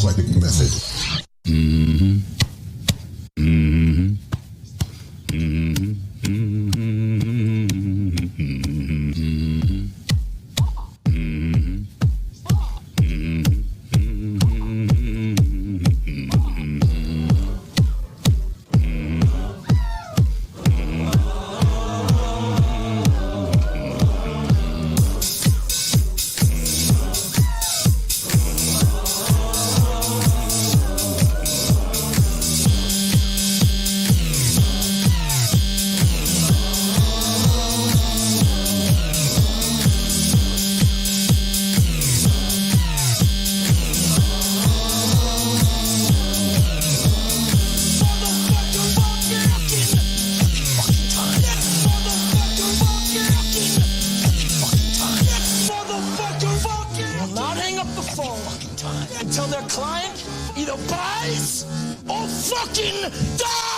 eclectic method. Mm-hmm. Mm-hmm. Mm-hmm. Until their client either buys or fucking dies!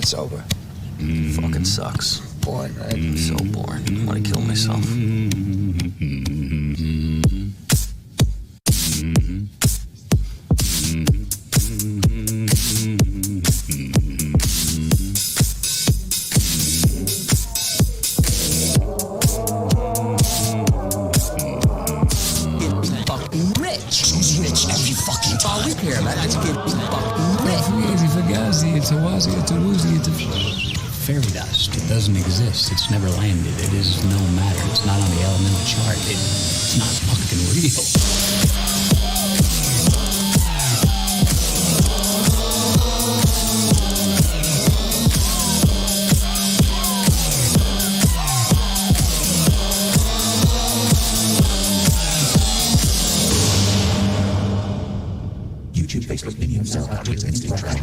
Sober. Fucking sucks. Boring, right? So boring. I want to kill myself. Get fucking rich. Who's rich every fucking time? All we care about is getting fucking rich. It's a wazi, it's a woozy, it's a fairy dust. It doesn't exist. It's never landed. It is no matter. It's not on the elemental chart. It's not fucking real. YouTube, Facebook, videos, Twitter, Instagram.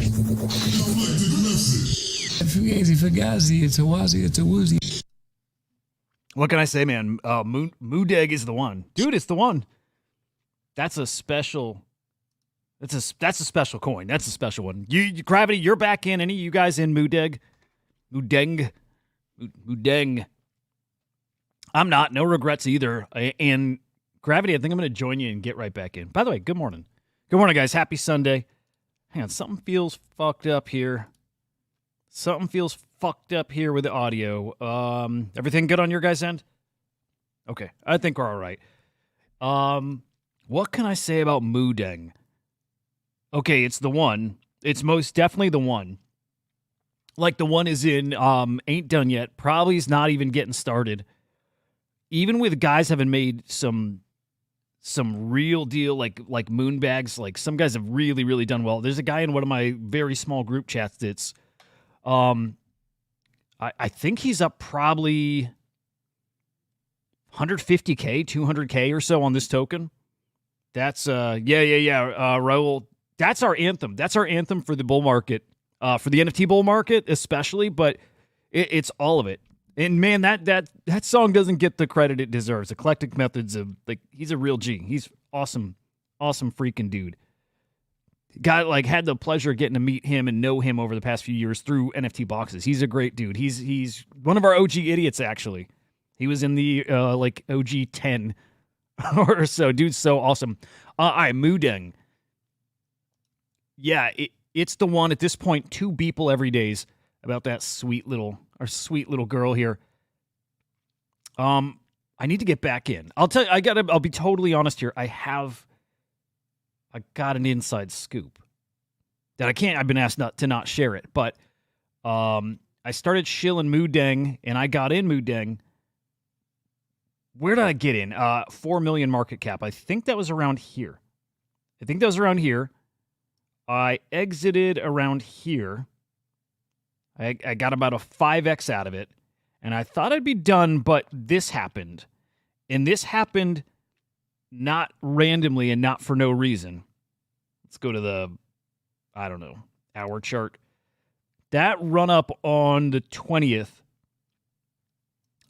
Fugazi, it's a wazi, it's a woozy. What can I say, man? MOODEG is the one. Dude, it's the one. That's a special... That's a special coin. That's a special one. You Gravity, you're back in. Any of you guys in MOODEG? MOODENG. I'm not. No regrets either. And Gravity, I think I'm going to join you and get right back in. By the way, good morning. Good morning, guys. Happy Sunday. Hang on, something feels fucked up here. Something feels fucked up here with the audio. Everything good on your guys' end? Okay, I think we're all right. What can I say about MOODENG? Okay, it's the one. It's most definitely the one. Like the one is in ain't done yet. Probably is not even getting started. Even with guys having made some real deal like moonbags, like some guys have really, really done well. There's a guy in one of my very small group chats that's I think he's up probably 150K, 200K or so on this token. That's Raul. That's our anthem. That's our anthem for the bull market, for the NFT bull market especially, but it's all of it. And man, that song doesn't get the credit it deserves. Eclectic Methods of he's a real G. He's awesome freaking dude. Had the pleasure of getting to meet him and know him over the past few years through NFT boxes. He's a great dude. He's one of our OG idiots actually. He was in the OG 10 or so. Dude's so awesome. All right, MOODENG. Yeah, it's the one at this point. 2 people every days about that sweet little girl here. I need to get back in. I'll tell you, I'll be totally honest here. I got an inside scoop that I've been asked to not share it, but I started shilling MOODENG and I got in MOODENG. Where did I get in? 4 million market cap. I think that was around here. I exited around here. I got about a 5x out of it, and I thought I'd be done, but this happened. And this happened not randomly and not for no reason. Let's go to the, I don't know, hour chart. That run up on the 20th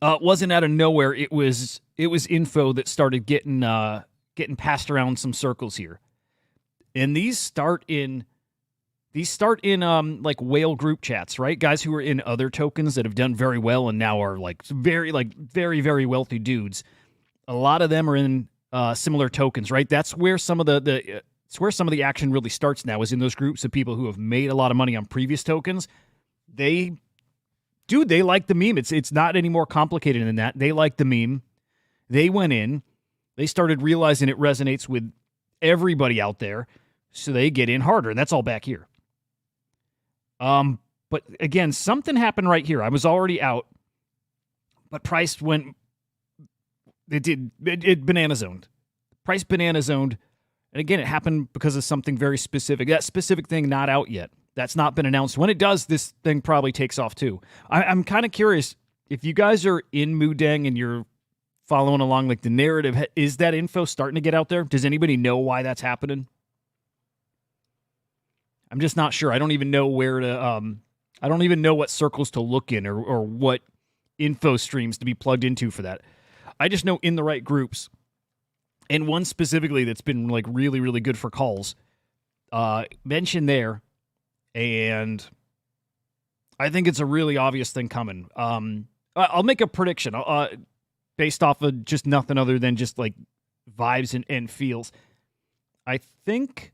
wasn't out of nowhere. It was info that started getting passed around some circles here. And these start in like whale group chats, right? Guys who are in other tokens that have done very well and now are like very, very wealthy dudes. A lot of them are in similar tokens, right? That's where some of it's where some of the action really starts now, is in those groups of people who have made a lot of money on previous tokens. They like the meme. It's not any more complicated than that. They like the meme. They went in. They started realizing it resonates with everybody out there, so they get in harder, and that's all back here. But again, something happened right here. I was already out, but price went. It banana zoned. Price banana zoned, and again, it happened because of something very specific. That specific thing not out yet. That's not been announced. When it does, this thing probably takes off too. I'm kind of curious if you guys are in MOODENG and you're following along, like the narrative. Is that info starting to get out there? Does anybody know why that's happening? I'm just not sure. I don't even know where to. I don't even know what circles to look in or what info streams to be plugged into for that. I just know in the right groups, and one specifically that's been like really, really good for calls. Mentioned there, and I think it's a really obvious thing coming. I'll make a prediction based off of just nothing other than just like vibes and feels. I think.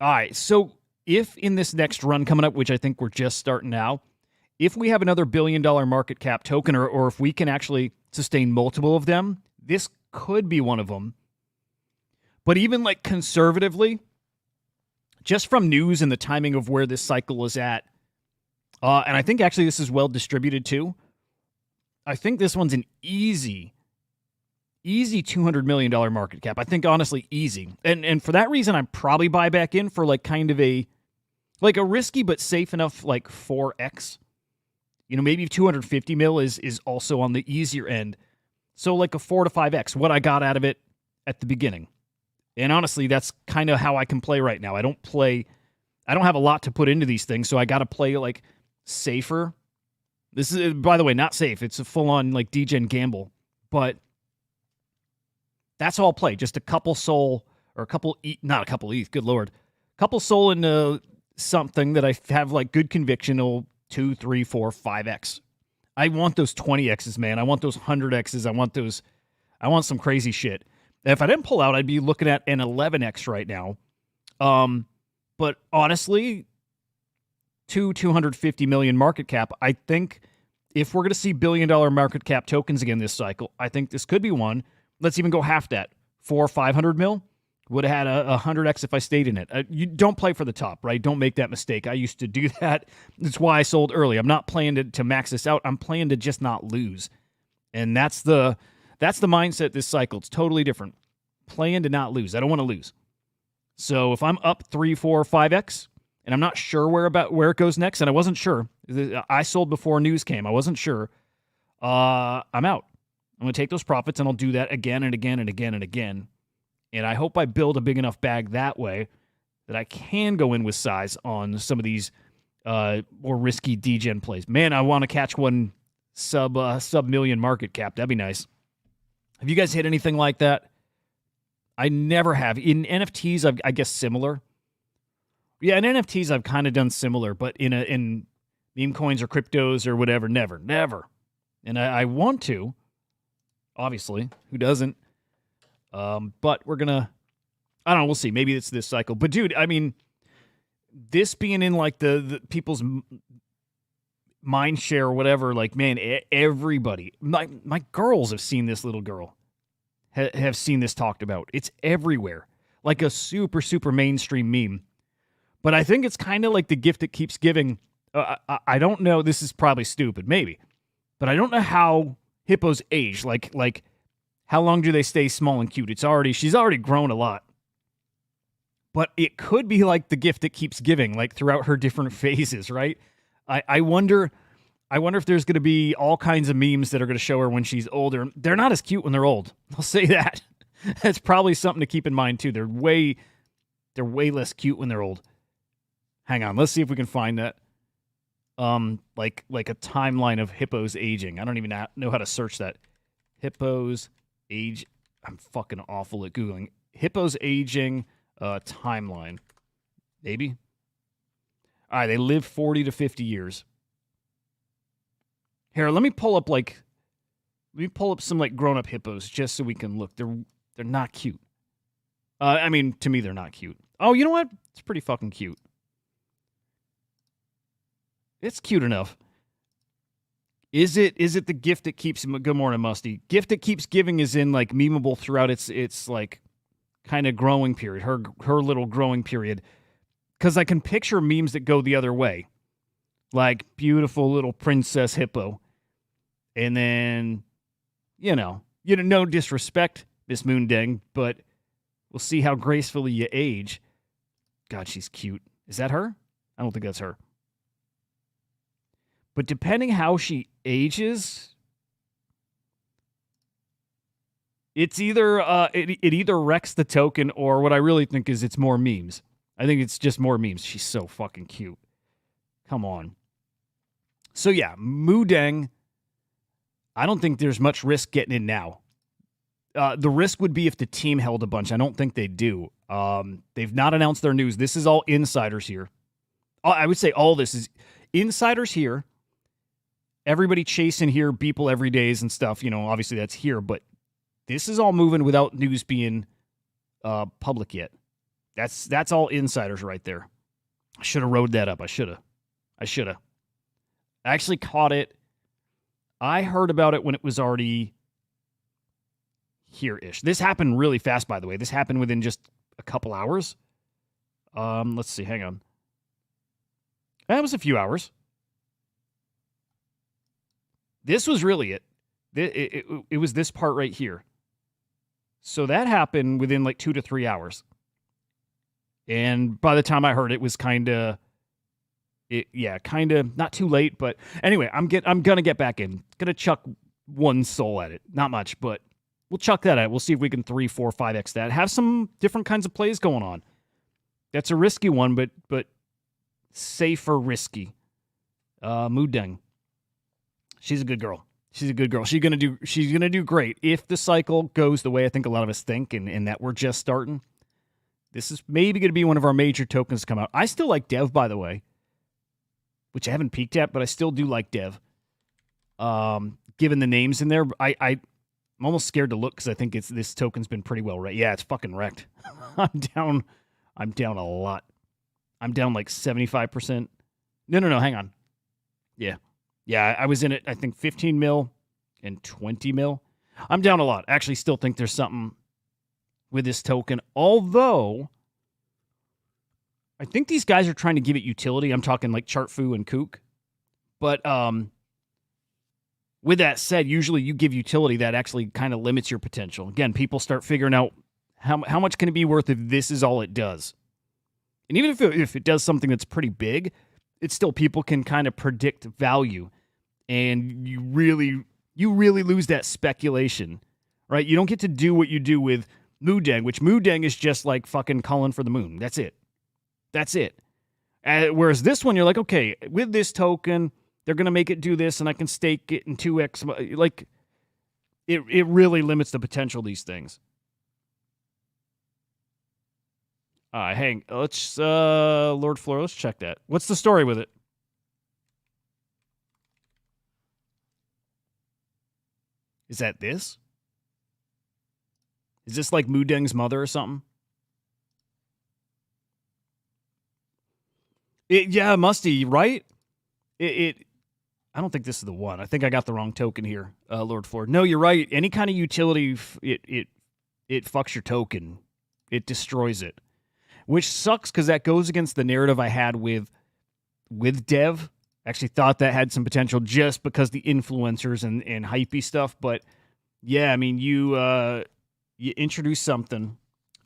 All right, so if in this next run coming up, which I think we're just starting now, if we have another $1 billion market cap token, or if we can actually sustain multiple of them, this could be one of them. But even like conservatively, just from news and the timing of where this cycle is at, and I think actually this is well distributed too, I think this one's an easy $200 million market cap. I think honestly easy. And for that reason, I'd probably buy back in for like kind of a risky but safe enough like 4x. You know, maybe 250 mil is also on the easier end. So like a 4 to 5x, what I got out of it at the beginning. And honestly, that's kind of how I can play right now. I don't have a lot to put into these things, so I got to play like safer. This is, by the way, not safe. It's a full-on like degen gamble. But that's all play. Just a couple soul or not a couple ETH, good Lord. Couple soul into something that I have like good conviction will 2, 3, 4, 5x. I want those 20x's, man. I want those 100x's. I want some crazy shit. If I didn't pull out, I'd be looking at an 11x right now. But honestly, 250 million market cap. I think if we're going to see $1 billion market cap tokens again this cycle, I think this could be one. Let's even go half that. 400 or 500 mil. Would have had a 100x if I stayed in it. You don't play for the top, right? Don't make that mistake. I used to do that. That's why I sold early. I'm not playing to max this out. I'm playing to just not lose. And that's the mindset this cycle. It's totally different. Playing to not lose. I don't want to lose. So if I'm up 3, 4, 5x, and I'm not sure where it goes next, and I wasn't sure. I sold before news came. I wasn't sure. I'm out. I'm going to take those profits, and I'll do that again and again and again and again. And I hope I build a big enough bag that way that I can go in with size on some of these more risky degen plays. Man, I want to catch one sub million market cap. That'd be nice. Have you guys hit anything like that? I never have. In NFTs, I guess similar. Yeah, in NFTs, I've kind of done similar, but in meme coins or cryptos or whatever, never. And I want to. Obviously, who doesn't? But we're gonna, I don't know, we'll see. Maybe it's this cycle. But dude, I mean, this being in like the people's mind share or whatever, like, man, everybody, my girls have seen this little girl, have seen this talked about. It's everywhere, like a super, super mainstream meme. But I think it's kind of like the gift that keeps giving. I don't know, this is probably stupid, maybe, but I don't know how hippos age. Like how long do they stay small and cute? She's already grown a lot. But it could be like the gift that keeps giving, like throughout her different phases, right? I wonder I wonder if there's going to be all kinds of memes that are going to show her when she's older. They're not as cute when they're old. I'll say that. That's probably something to keep in mind too. They're way less cute when they're old. Hang on, let's see if we can find that. Like a timeline of hippos aging. I don't even know how to search that. Hippos age. I'm fucking awful at Googling. Hippos aging timeline. Maybe. All right, they live 40 to 50 years. Here, let me pull up some like grown-up hippos just so we can look. They're not cute. I mean, to me, they're not cute. Oh, you know what? It's pretty fucking cute. It's cute enough. Is it the gift that keeps... Good morning, Musty. Gift that keeps giving is in, like, memeable throughout its like, kind of growing period. Her little growing period. Because I can picture memes that go the other way. Like, beautiful little princess hippo. And then, no disrespect, Miss Moondeng, but we'll see how gracefully you age. God, she's cute. Is that her? I don't think that's her. But depending how she ages, it's either it either wrecks the token or what I really think is it's more memes. I think it's just more memes. She's so fucking cute. Come on. So yeah, MOODENG, I don't think there's much risk getting in now. The risk would be if the team held a bunch. I don't think they do. They've not announced their news. This is all insiders here. I would say all this is insiders here. Everybody chasing here, Beeple every days and stuff. Obviously that's here, but this is all moving without news being public yet. That's all insiders right there. I should have rode that up. I should have. I actually caught it. I heard about it when it was already here-ish. This happened really fast, by the way. This happened within just a couple hours. Let's see. Hang on. That was a few hours. This was really it. It was this part right here. So that happened within like 2 to 3 hours. And by the time I heard it was kind of not too late, but anyway, I'm gonna get back in. Gonna chuck one soul at it. Not much, but we'll chuck that at. We'll see if we can 3, 4, 5x that. Have some different kinds of plays going on. That's a risky one, but safer risky. MOODENG. She's a good girl. She's gonna do great if the cycle goes the way I think a lot of us think, and that we're just starting. This is maybe going to be one of our major tokens to come out. I still like Dev, by the way, which I haven't peeked at, but I still do like Dev. Given the names in there, I'm almost scared to look because I think this token's been pretty well wrecked. Yeah, it's fucking wrecked. I'm down a lot. I'm down like 75%. No, hang on. Yeah, I was in it, I think 15 mil and 20 mil. I'm down a lot. I actually still think there's something with this token, although I think these guys are trying to give it utility. I'm talking like Chartfu and Kook. But with that said, usually you give utility that actually kind of limits your potential. Again, people start figuring out how much can it be worth if this is all it does. And even if it does something that's pretty big, it's still people can kind of predict value. And you really lose that speculation, right? You don't get to do what you do with MOODENG, which MOODENG is just like fucking calling for the moon. That's it. Whereas this one, you're like, okay, with this token, they're going to make it do this, and I can stake it in 2x. Like, it really limits the potential of these things. All right, let's, Lord Floor, let's check that. What's the story with it? Is that this? Is this like MOODENG's mother or something? Yeah, Musty, right? I don't think this is the one. I think I got the wrong token here, Lord Ford. No, you're right. Any kind of utility, it fucks your token. It destroys it. Which sucks because that goes against the narrative I had with Dev. Actually thought that had some potential just because the influencers and hypey stuff. But yeah, I mean, you introduce something.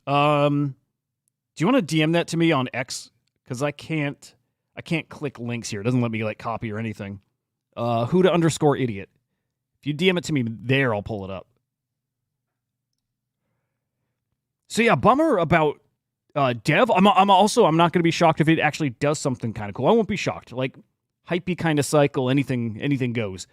Do you want to DM that to me on X? Because I can't click links here. It doesn't let me like copy or anything. Huda_idiot. If you DM it to me there, I'll pull it up. So yeah, bummer about Dev. I'm not going to be shocked if it actually does something kind of cool. I won't be shocked. Like hypey kind of cycle, anything goes.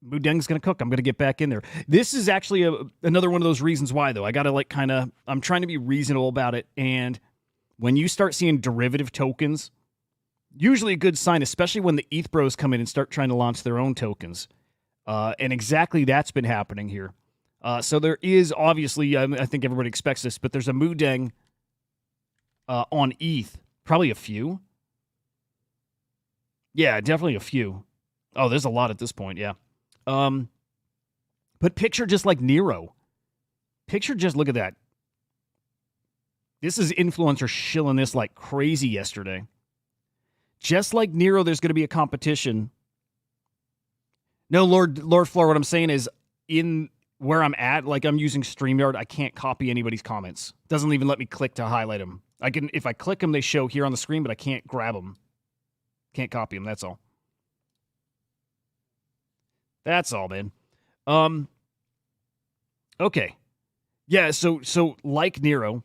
MOODENG's going to cook. I'm going to get back in there. This is actually another one of those reasons why, though. I got to I'm trying to be reasonable about it. And when you start seeing derivative tokens, usually a good sign, especially when the ETH bros come in and start trying to launch their own tokens. And exactly that's been happening here. So there is obviously, I think everybody expects this, but there's a MOODENG on ETH. Probably a few. Yeah, definitely a few. Oh, there's a lot at this point, yeah. But picture just like Nero. Look at that. This is influencer shilling this like crazy yesterday. Just like Nero, there's going to be a competition. No, Lord Floor, what I'm saying is in where I'm at, like I'm using StreamYard, I can't copy anybody's comments. Doesn't even let me click to highlight them. If I click them, they show here on the screen, but I can't grab them. Can't copy them, that's all. That's all, man. Okay. Yeah, so like Nero,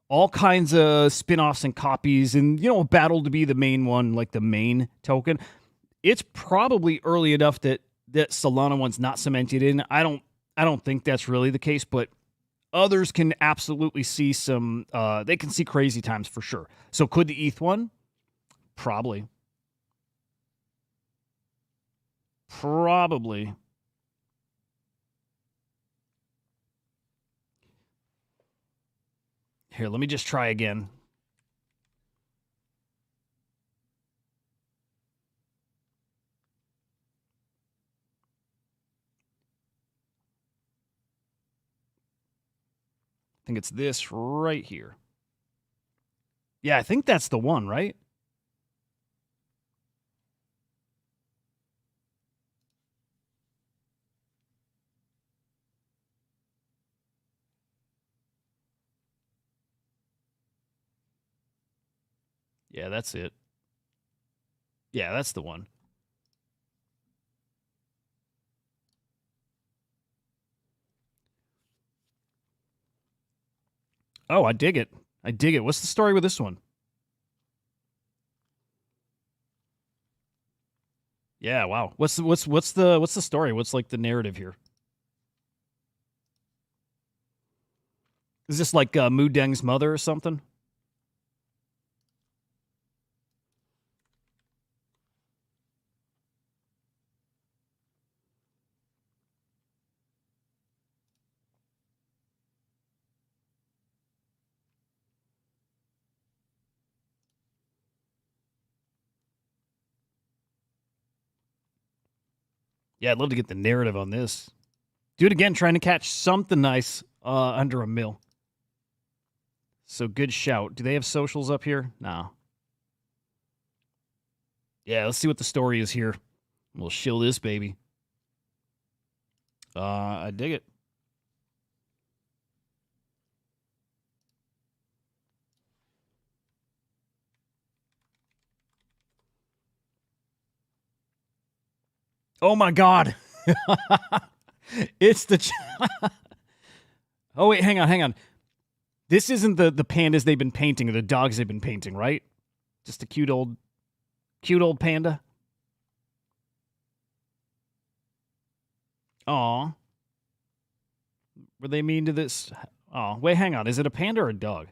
all kinds of spin-offs and copies and, a battle to be the main one, like the main token. It's probably early enough that Solana one's not cemented in. I don't think that's really the case, but others can absolutely see some they can see crazy times for sure. So could the ETH one? Probably. Here, let me just try again. I think it's this right here. Yeah, I think that's the one, right? Yeah, that's it. Yeah, that's the one. Oh, I dig it. What's the story with this one? Yeah, wow. What's the story? What's like the narrative here? Is this like MOODENG's mother or something? Yeah, I'd love to get the narrative on this. Do it again, trying to catch something nice under $1 mil. So good shout. Do they have socials up here? No. Yeah, let's see what the story is here. We'll shill this baby. I dig it. Oh my God. It's the... Oh, wait, hang on. This isn't the pandas they've been painting or the dogs they've been painting, right? Just a cute old panda. Aw. Were they mean to this? Oh, wait, hang on. Is it a panda or a dog?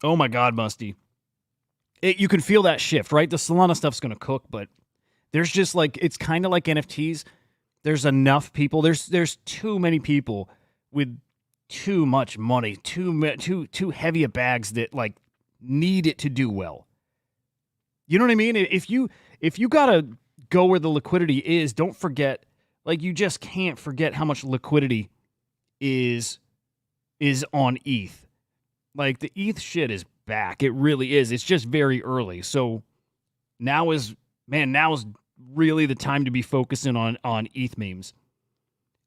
Oh my God, Musty. You can feel that shift, right? The Solana stuff's going to cook, but there's just like, it's kind of like NFTs. There's enough people. There's too many people with too much money, too heavy of bags that like need it to do well. You know what I mean? If you gotta go where the liquidity is, don't forget, like you just can't forget how much liquidity is on ETH. Like the ETH shit is back. It really is. It's just very early. So now is really the time to be focusing on ETH memes.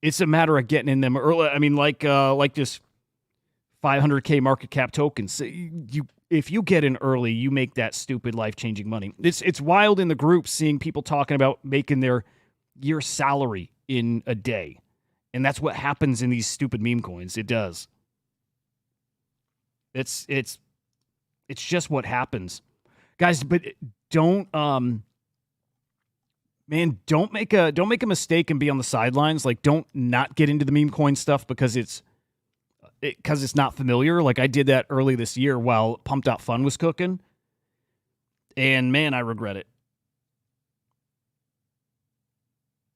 It's a matter of getting in them early. I mean, like this 500K market cap tokens. If you get in early, you make that stupid life-changing money. It's wild in the group seeing people talking about making their year salary in a day. And that's what happens in these stupid meme coins. It does. It's just what happens. Guys, but don't don't make a mistake and be on the sidelines. Like, don't not get into the meme coin stuff because it's not familiar. Like, I did that early this year while Pumped Out Fun was cooking. And man, I regret it.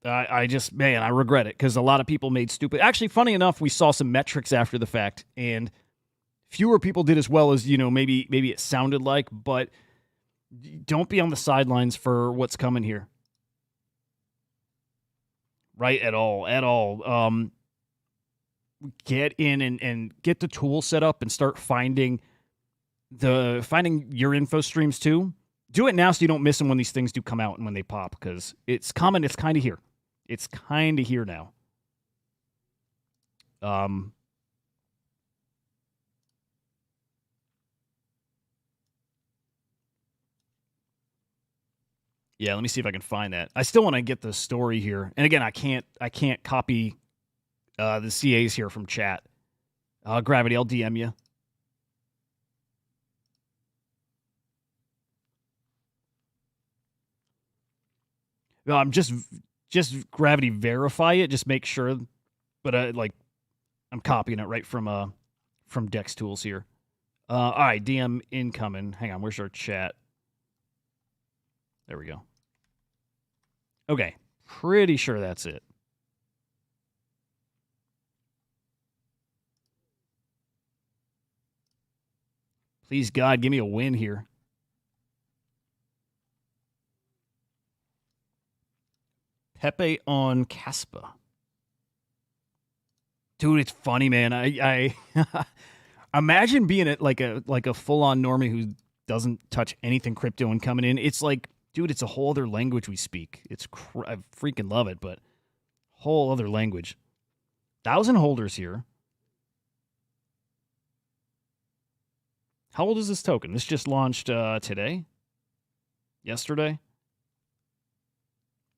I regret it because a lot of people made stupid. Actually, funny enough, we saw some metrics after the fact, and fewer people did as well as, maybe it sounded like, but don't be on the sidelines for what's coming here. Right, at all. Get in and get the tool set up and start finding your info streams too. Do it now so you don't miss them when these things do come out and when they pop, because it's coming. It's kind of here. It's kind of here now. Yeah, let me see if I can find that. I still want to get the story here. And again, I can't copy the CAs here from chat. Gravity, I'll DM you. No, I'm just Gravity verify it. Just make sure. But I'm copying it right from Dex Tools here. All right, DM incoming. Hang on, where's our chat? There we go. Okay, pretty sure that's it. Please, God, give me a win here. Pepe on Caspa. Dude, it's funny, man. I imagine being like a full-on normie who doesn't touch anything crypto and coming in. It's like, dude, it's a whole other language we speak. I freaking love it, but whole other language. 1,000 holders here. How old is this token? This just launched today? Yesterday?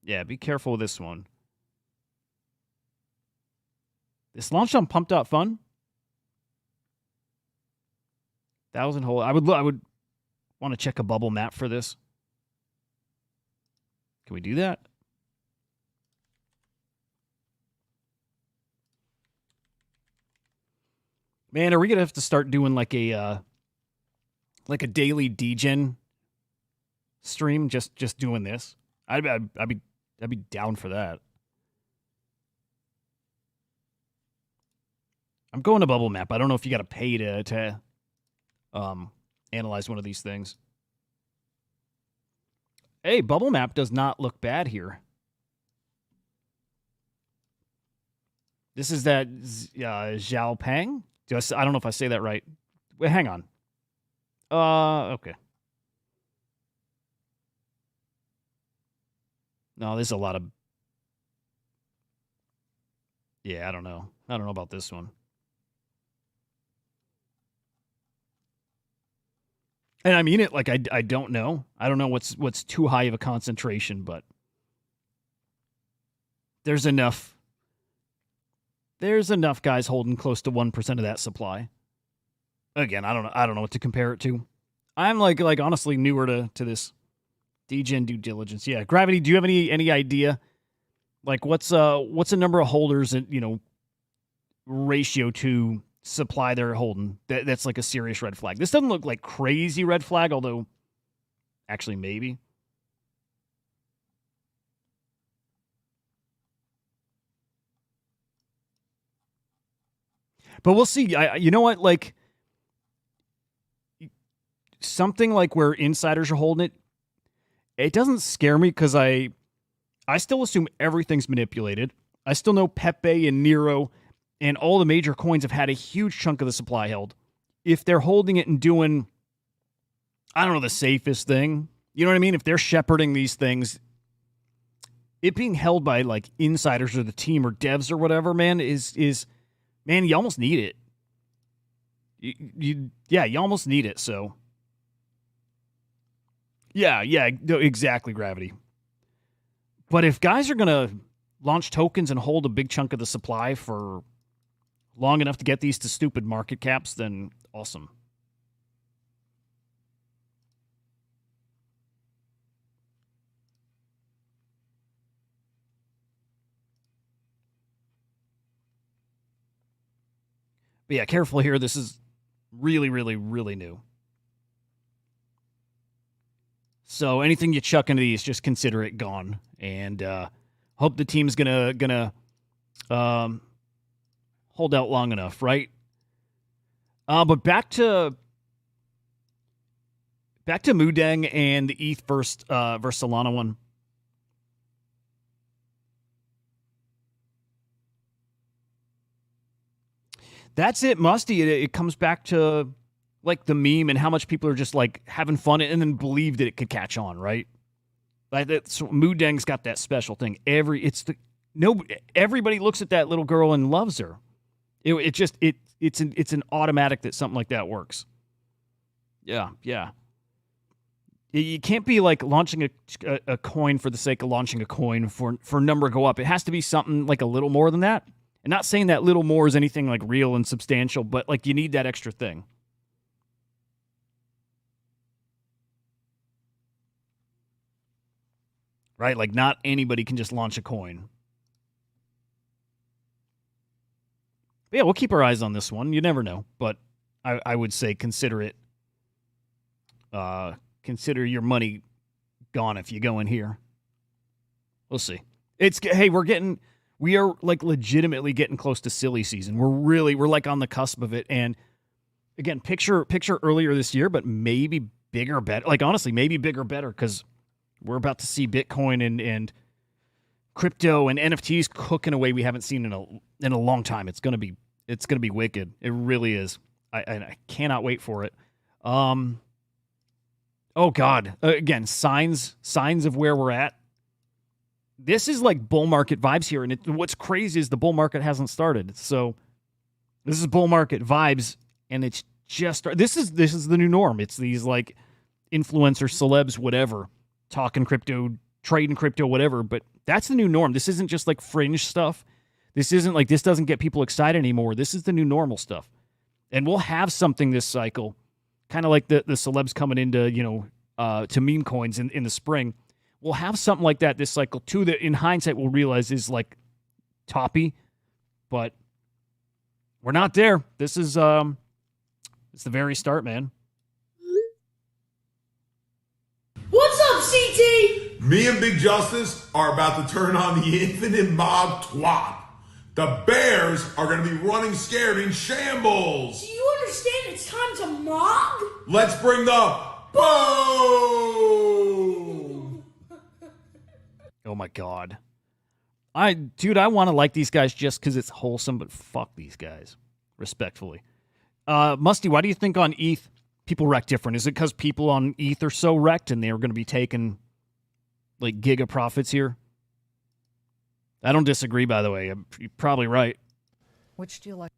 Yeah, be careful with this one. This launched on Pumped Out Fun. 1,000 holders. I would want to check a bubble map for this. Can we do that? Man, are we gonna have to start doing like a daily degen stream? Just doing this. I'd be down for that. I'm going to bubble map. I don't know if you got to pay to analyze one of these things. Hey, bubble map does not look bad here. This is that Xiaopeng. I don't know if I say that right. Wait, hang on. Okay. No, there's a lot of... Yeah, I don't know. I don't know about this one. And I mean it like I don't know. I don't know what's too high of a concentration, but there's enough guys holding close to 1% of that supply. Again, I don't know what to compare it to. I'm like honestly newer to this degen due diligence. Yeah, Gravity, do you have any idea? Like what's a number of holders and ratio to supply they're holding that's like a serious red flag? This doesn't look like crazy red flag, although actually maybe. But we'll see. You know what? Like something like where insiders are holding it, it doesn't scare me because I still assume everything's manipulated. I still know Pepe and Nero and all the major coins have had a huge chunk of the supply held. If they're holding it and doing, I don't know, the safest thing, you know what I mean? If they're shepherding these things, it being held by like insiders or the team or devs or whatever, man, is man, you almost need it. You almost need it. So yeah, no, exactly, Gravity. But if guys are gonna launch tokens and hold a big chunk of the supply for long enough to get these to stupid market caps, then awesome. But yeah, careful here. This is really, really, really new. So anything you chuck into these, just consider it gone. And hope the team's gonna hold out long enough, right? But back to MOODENG and the ETH versus Solana one. That's it, Musty. It comes back to like the meme and how much people are just like having fun and then believe that it could catch on, right? Like so MOODENG's got that special thing. Everybody looks at that little girl and loves her. It's an automatic that something like that works. Yeah. You can't be like launching a coin for the sake of launching a coin for number go up. It has to be something like a little more than that. And not saying that little more is anything like real and substantial, but like you need that extra thing. Right? Like not anybody can just launch a coin. But yeah, we'll keep our eyes on this one. You never know. But I would say consider it. Consider your money gone if you go in here. We'll see. We are like legitimately getting close to silly season. We're like on the cusp of it. And again, picture earlier this year, but maybe bigger, better. Like honestly, maybe bigger, better, because we're about to see Bitcoin and crypto and NFTs cook in a way we haven't seen in a long time. It's gonna be wicked. It really is. I cannot wait for it. Oh God! Again, signs of where we're at. This is like bull market vibes here, and what's crazy is the bull market hasn't started. So this is bull market vibes, and it's just this is the new norm. It's these like influencers, celebs, whatever, talking crypto, trading crypto, whatever. But that's the new norm. This isn't just like fringe stuff. This isn't like this doesn't get people excited anymore. This is the new normal stuff, and we'll have something this cycle, kind of like the celebs coming into to meme coins in the spring. We'll have something like that this cycle too that in hindsight we'll realize is like toppy, but we're not there. This is it's the very start, man. What's up, CT? Me and Big Justice are about to turn on the infinite mob twat. The Bears are going to be running scared in shambles. Do you understand it's time to mob? Let's bring the boom! Oh my God. I want to like these guys just because it's wholesome, but fuck these guys. Respectfully. Musty, why do you think on ETH people wreck different? Is it because people on ETH are so wrecked and they're going to be taking like giga profits here? I don't disagree, by the way. You're probably right. Which do you like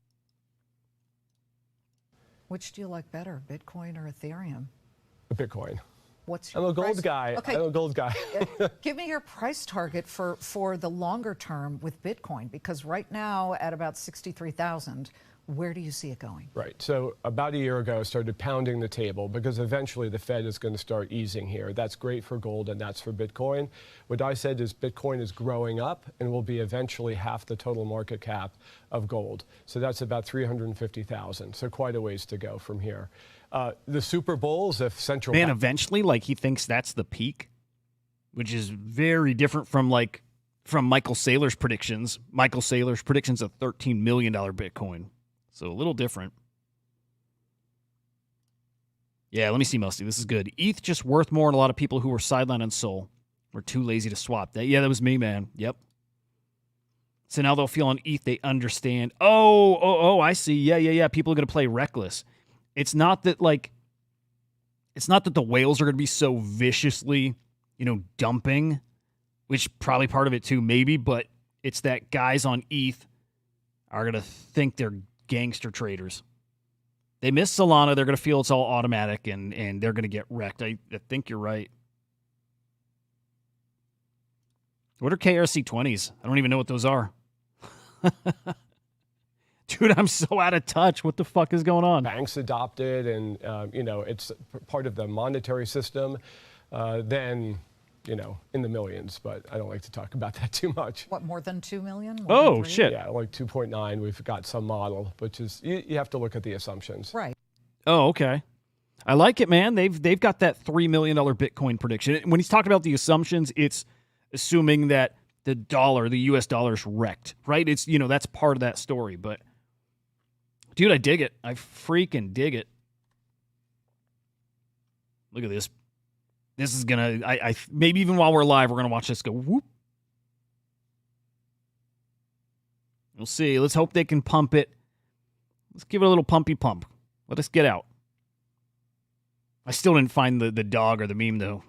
better, Bitcoin or Ethereum? Bitcoin. What's your I'm a gold price? guy. Okay. I'm a gold guy. Give me your price target for the longer term with Bitcoin, because right now at about 63,000, where do you see it going? Right. So about a year ago, I started pounding the table because eventually the Fed is going to start easing here. That's great for gold and that's for Bitcoin. What I said is Bitcoin is growing up and will be eventually half the total market cap of gold. So that's about 350,000. So quite a ways to go from here. The Super Bowls, if central bank eventually, like he thinks that's the peak, which is very different from Michael Saylor's predictions. Michael Saylor's predictions of $13 million Bitcoin. So a little different. Yeah, let me see, Musty. This is good. ETH just worth more than a lot of people who were sidelined on Sol. Were too lazy to swap. That was me, man. Yep. So now they'll feel on ETH they understand. Oh, I see. Yeah. People are going to play reckless. It's not that the whales are going to be so viciously, dumping which probably part of it too, maybe, but it's that guys on ETH are going to think they're gangster traders. They miss Solana. They're going to feel it's all automatic, and they're going to get wrecked. I think you're right. What are KRC20s? I don't even know what those are. Dude, I'm so out of touch. What the fuck is going on? Banks adopted, and it's part of the monetary system. Then, in the millions, but I don't like to talk about that too much. What, more than 2 million? Oh, shit. Yeah, like 2.9. We've got some model, which is you have to look at the assumptions. Right. Oh, okay. I like it, man. They've got that $3 million Bitcoin prediction. When he's talking about the assumptions, it's assuming that the US dollar is wrecked, right? It's, that's part of that story. But, dude, I dig it. I freaking dig it. Look at this. This is going to, maybe even while we're live, we're going to watch this go whoop. We'll see. Let's hope they can pump it. Let's give it a little pumpy pump. Let us get out. I still didn't find the dog or the meme, though.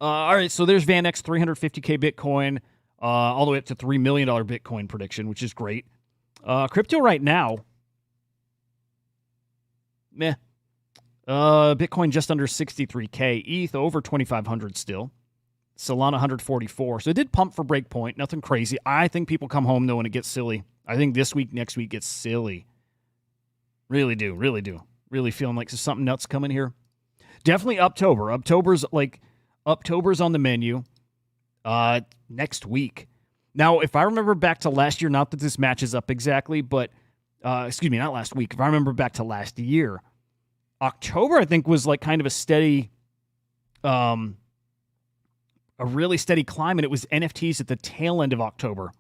All right, so there's VanEck's 350K Bitcoin, all the way up to $3 million Bitcoin prediction, which is great. Crypto right now, meh. Bitcoin just under 63K. ETH over 2,500 still. Solana 144. So it did pump for breakpoint. Nothing crazy. I think people come home, though, when it gets silly. I think this week, next week gets silly. Really do. Really do. Really feeling like there's something nuts coming here. Definitely October. October's on the menu next week. Now, if I remember back to last year, not that this matches up exactly, but, not last week. If I remember back to last year, October, I think, was like kind of a steady, a really steady climb, and it was NFTs at the tail end of October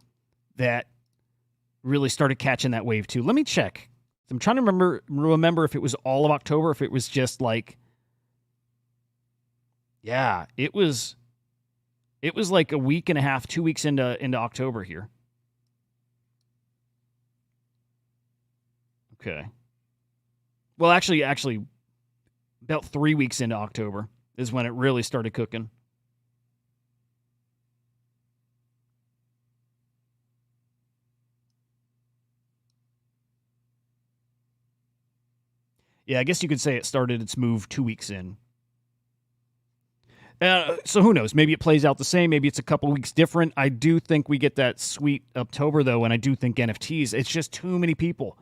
that really started catching that wave too. Let me check. I'm trying to remember if it was all of October, if it was just like, yeah, it was like a week and a half, 2 weeks into October here. Okay. Well, actually, about 3 weeks into October is when it really started cooking. Yeah, I guess you could say it started its move 2 weeks in. So who knows? Maybe it plays out the same. Maybe it's a couple weeks different. I do think we get that sweet October, though, and I do think NFTs. It's just too many people.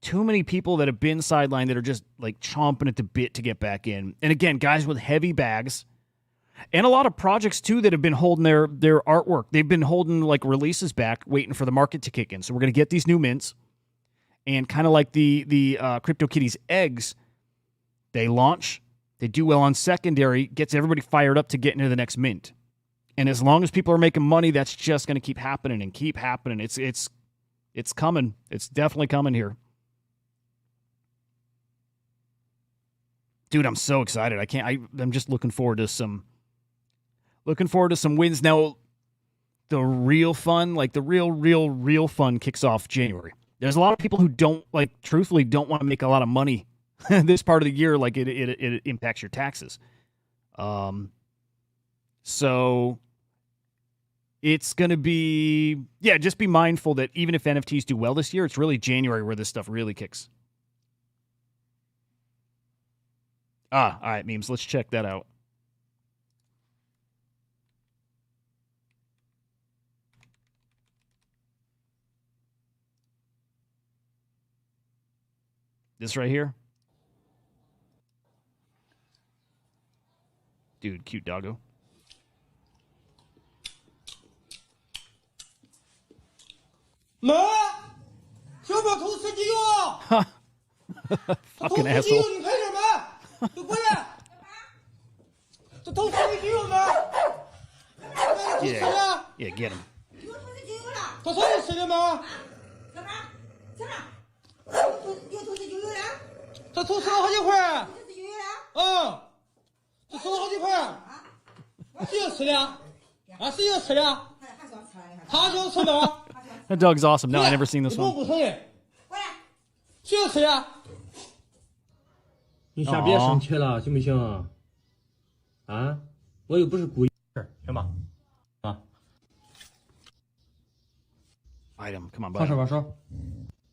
Too many people that have been sidelined that are just like chomping at the bit to get back in. And again, guys with heavy bags. And a lot of projects, too, that have been holding their artwork. They've been holding like releases back, waiting for the market to kick in. So we're going to get these new mints. And kind of like the CryptoKitties eggs, they launch, they do well on secondary, gets everybody fired up to get into the next mint. And as long as people are making money, that's just going to keep happening and keep happening. It's coming. It's definitely coming here. Dude, I'm so excited. I'm just looking forward to some wins. Now, the real fun, like the real fun kicks off January. There's a lot of people who truthfully don't want to make a lot of money this part of the year, like it impacts your taxes. So it's going to be, just be mindful that even if NFTs do well this year, it's really January where this stuff really kicks. All right, memes. Let's check that out. This right here. Dude, cute doggo. Fucking asshole. Yeah, get him. That dog's awesome. No, I never seen this one. 你下别生气了，行不行？啊，我又不是故意。行吧？啊， Item. Come on, 靠 buddy. 什么说？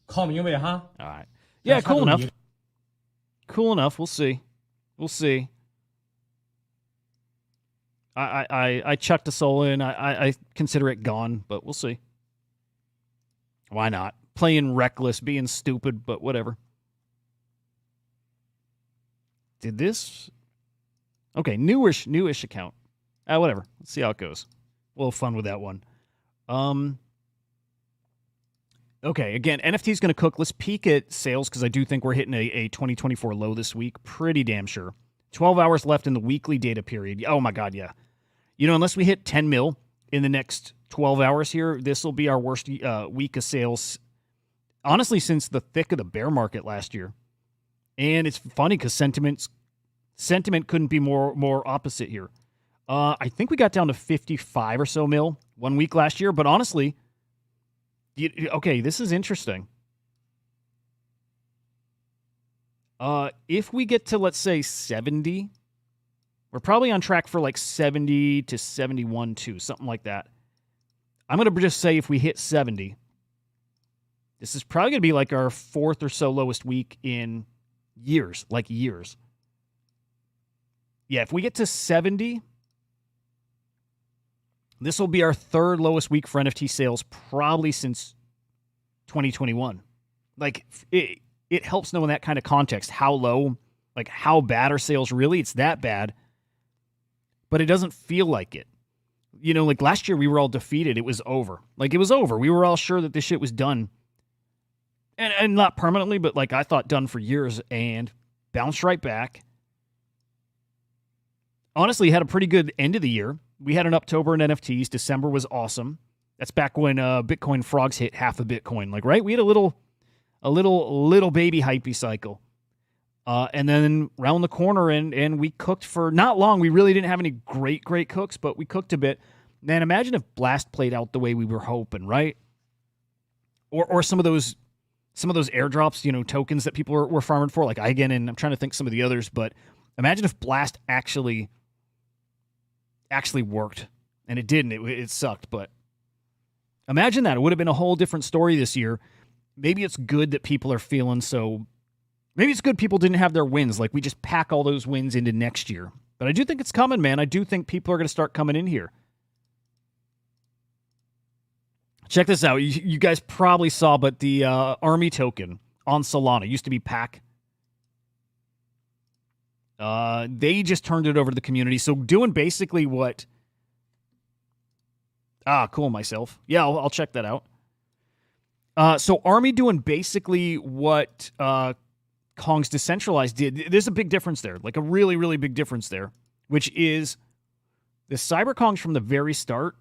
靠名位哈。 All right. Yeah, cool enough. Cool enough. We'll see. We'll see. I chucked a soul in. I consider it gone, but we'll see. Why not? Playing reckless, being stupid, but whatever. Did this? Okay, newish account. Whatever. Let's see how it goes. We'll have fun with that one. Okay, again, NFT is going to cook. Let's peek at sales because I do think we're hitting a 2024 low this week. Pretty damn sure. 12 hours left in the weekly data period. Oh my God, yeah. You know, unless we hit 10 mil in the next 12 hours here, this will be our worst week of sales, honestly, since the thick of the bear market last year. And it's funny because sentiment couldn't be more opposite here. I think we got down to 55 or so mil 1 week last year, but honestly, okay, this is interesting. If we get to, let's say, 70, we're probably on track for like 70 to 71 too, something like that. I'm going to just say if we hit 70, this is probably going to be like our fourth or so lowest week in years, like years. Yeah, if we get to 70, this will be our third lowest week for NFT sales probably since 2021. Like, it helps know in that kind of context how low, like how bad are sales really? It's that bad, but it doesn't feel like it. You know, like last year we were all defeated. It was over. Like it was over. We were all sure that this shit was done. And not permanently, but like I thought done for years and bounced right back. Honestly, had a pretty good end of the year. We had an October in NFTs. December was awesome. That's back when Bitcoin frogs hit half a Bitcoin. Like, right? We had a little baby hypey cycle. And then round the corner and we cooked for not long. We really didn't have any great cooks, but we cooked a bit. Man, imagine if Blast played out the way we were hoping, right? Or some of those airdrops, you know, tokens that people were farming for, like Eigen, and I'm trying to think some of the others, but imagine if Blast actually worked. And it didn't. It sucked, but imagine that. It would have been a whole different story this year. Maybe it's good that people are feeling so... Maybe it's good people didn't have their wins. Like, we just pack all those wins into next year. But I do think it's coming, man. I do think people are going to start coming in here. Check this out. You guys probably saw, but the Army token on Solana used to be PAC. They just turned it over to the community. So doing basically what... cool, myself. Yeah, I'll check that out. So Army doing basically what Kong's Decentralized did. There's a big difference there, like a really, really big difference there, which is the CyberKongs from the very start.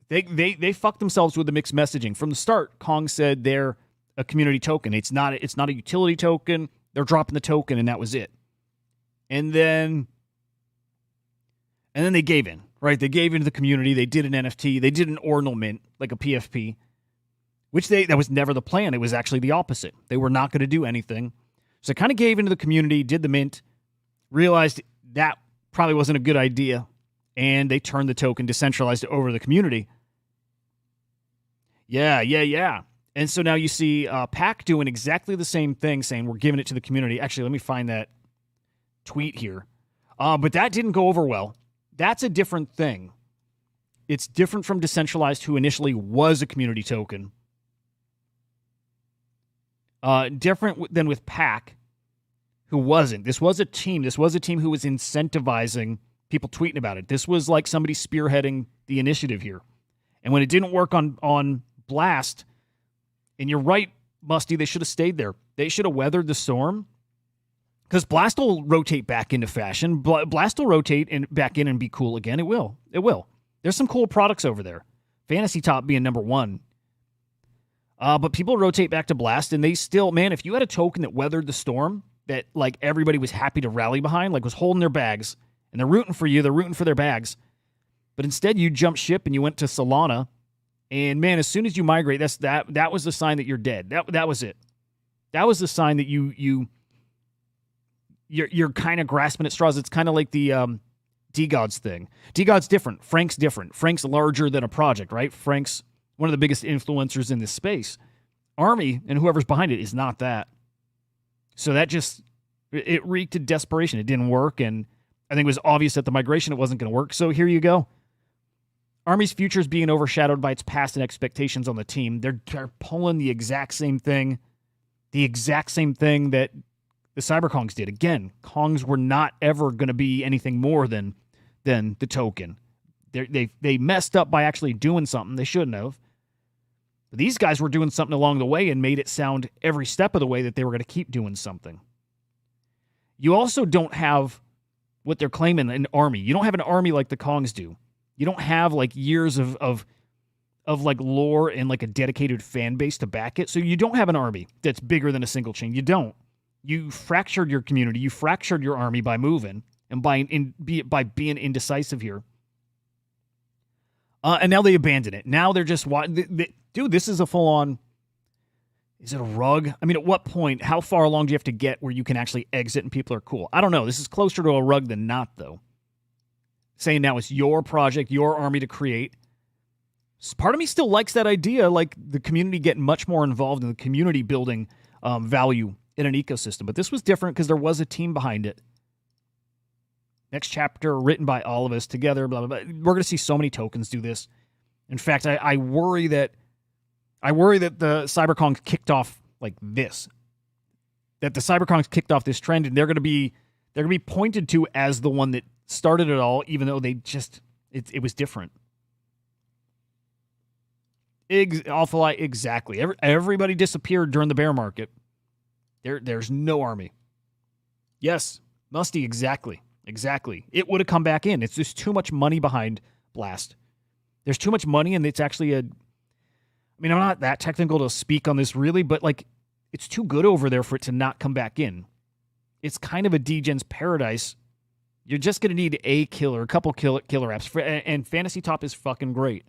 They fucked themselves with the mixed messaging. From the start, Kong said they're a community token. It's not a utility token. They're dropping the token, and that was it. And then they gave in, right? They gave in to the community. They did an NFT. They did an ordinal mint, like a PFP, which that was never the plan. It was actually the opposite. They were not going to do anything. So they kind of gave into the community, did the mint, realized that probably wasn't a good idea, and they turned the token decentralized over to the community. Yeah. And so now you see PAC doing exactly the same thing, saying we're giving it to the community. Actually, let me find that tweet here. But that didn't go over well. That's a different thing. It's different from Decentralized, who initially was a community token. Different than with PAC, who wasn't. This was a team. This was a team who was incentivizing people tweeting about it. This was like somebody spearheading the initiative here. And when it didn't work on Blast, and you're right, Musty, they should have stayed there. They should have weathered the storm. Because Blast will rotate back into fashion. Blast will rotate back in and be cool again. It will. There's some cool products over there. Fantasy Top being number one. But people rotate back to Blast, and they still, man, if you had a token that weathered the storm, that like everybody was happy to rally behind, like was holding their bags, and they're rooting for you, they're rooting for their bags. But instead you jumped ship and you went to Solana, and man, as soon as you migrate, that was the sign that you're dead. That was it. That was the sign that you're kind of grasping at straws. It's kind of like the D-God's thing. D-God's different. Frank's different. Frank's larger than a project, right? Frank's one of the biggest influencers in this space. Army and whoever's behind it is not that. So that just, it reeked of desperation. It didn't work, and I think it was obvious that the migration, it wasn't going to work. So here you go. Army's future is being overshadowed by its past and expectations on the team. They're pulling the exact same thing that the Cyberkongs did. Again, Kongs were not ever going to be anything more than the token. They messed up by actually doing something they shouldn't have. But these guys were doing something along the way and made it sound every step of the way that they were going to keep doing something. You also don't have what they're claiming an army. You don't have an army like the Kongs do. You don't have like years of like lore and like a dedicated fan base to back it. So you don't have an army that's bigger than a single chain. You don't. You fractured your community. You fractured your army by moving and by being indecisive here. And now they abandon it. Now they're just dude, this is a full-on. Is it a rug? I mean, at what point, how far along do you have to get where you can actually exit and people are cool? I don't know. This is closer to a rug than not, though. Saying now it's your project, your army to create. Part of me still likes that idea, like the community getting much more involved in the community building value in an ecosystem. But this was different because there was a team behind it. Next chapter written by all of us together, blah, blah, blah. We're going to see so many tokens do this. In fact, I worry that the Cyberkongs kicked off like this. That the Cyberkongs kicked off this trend, and they're going to be pointed to as the one that started it all, even though they just it was different. Awful lot, exactly. Everybody disappeared during the bear market. There's no army. Yes, Musty, exactly. It would have come back in. It's just too much money behind Blast. There's too much money, and it's actually I'm not that technical to speak on this really, but like, it's too good over there for it to not come back in. It's kind of a degen's paradise. You're just going to need a couple killer apps. And Fantasy Top is fucking great.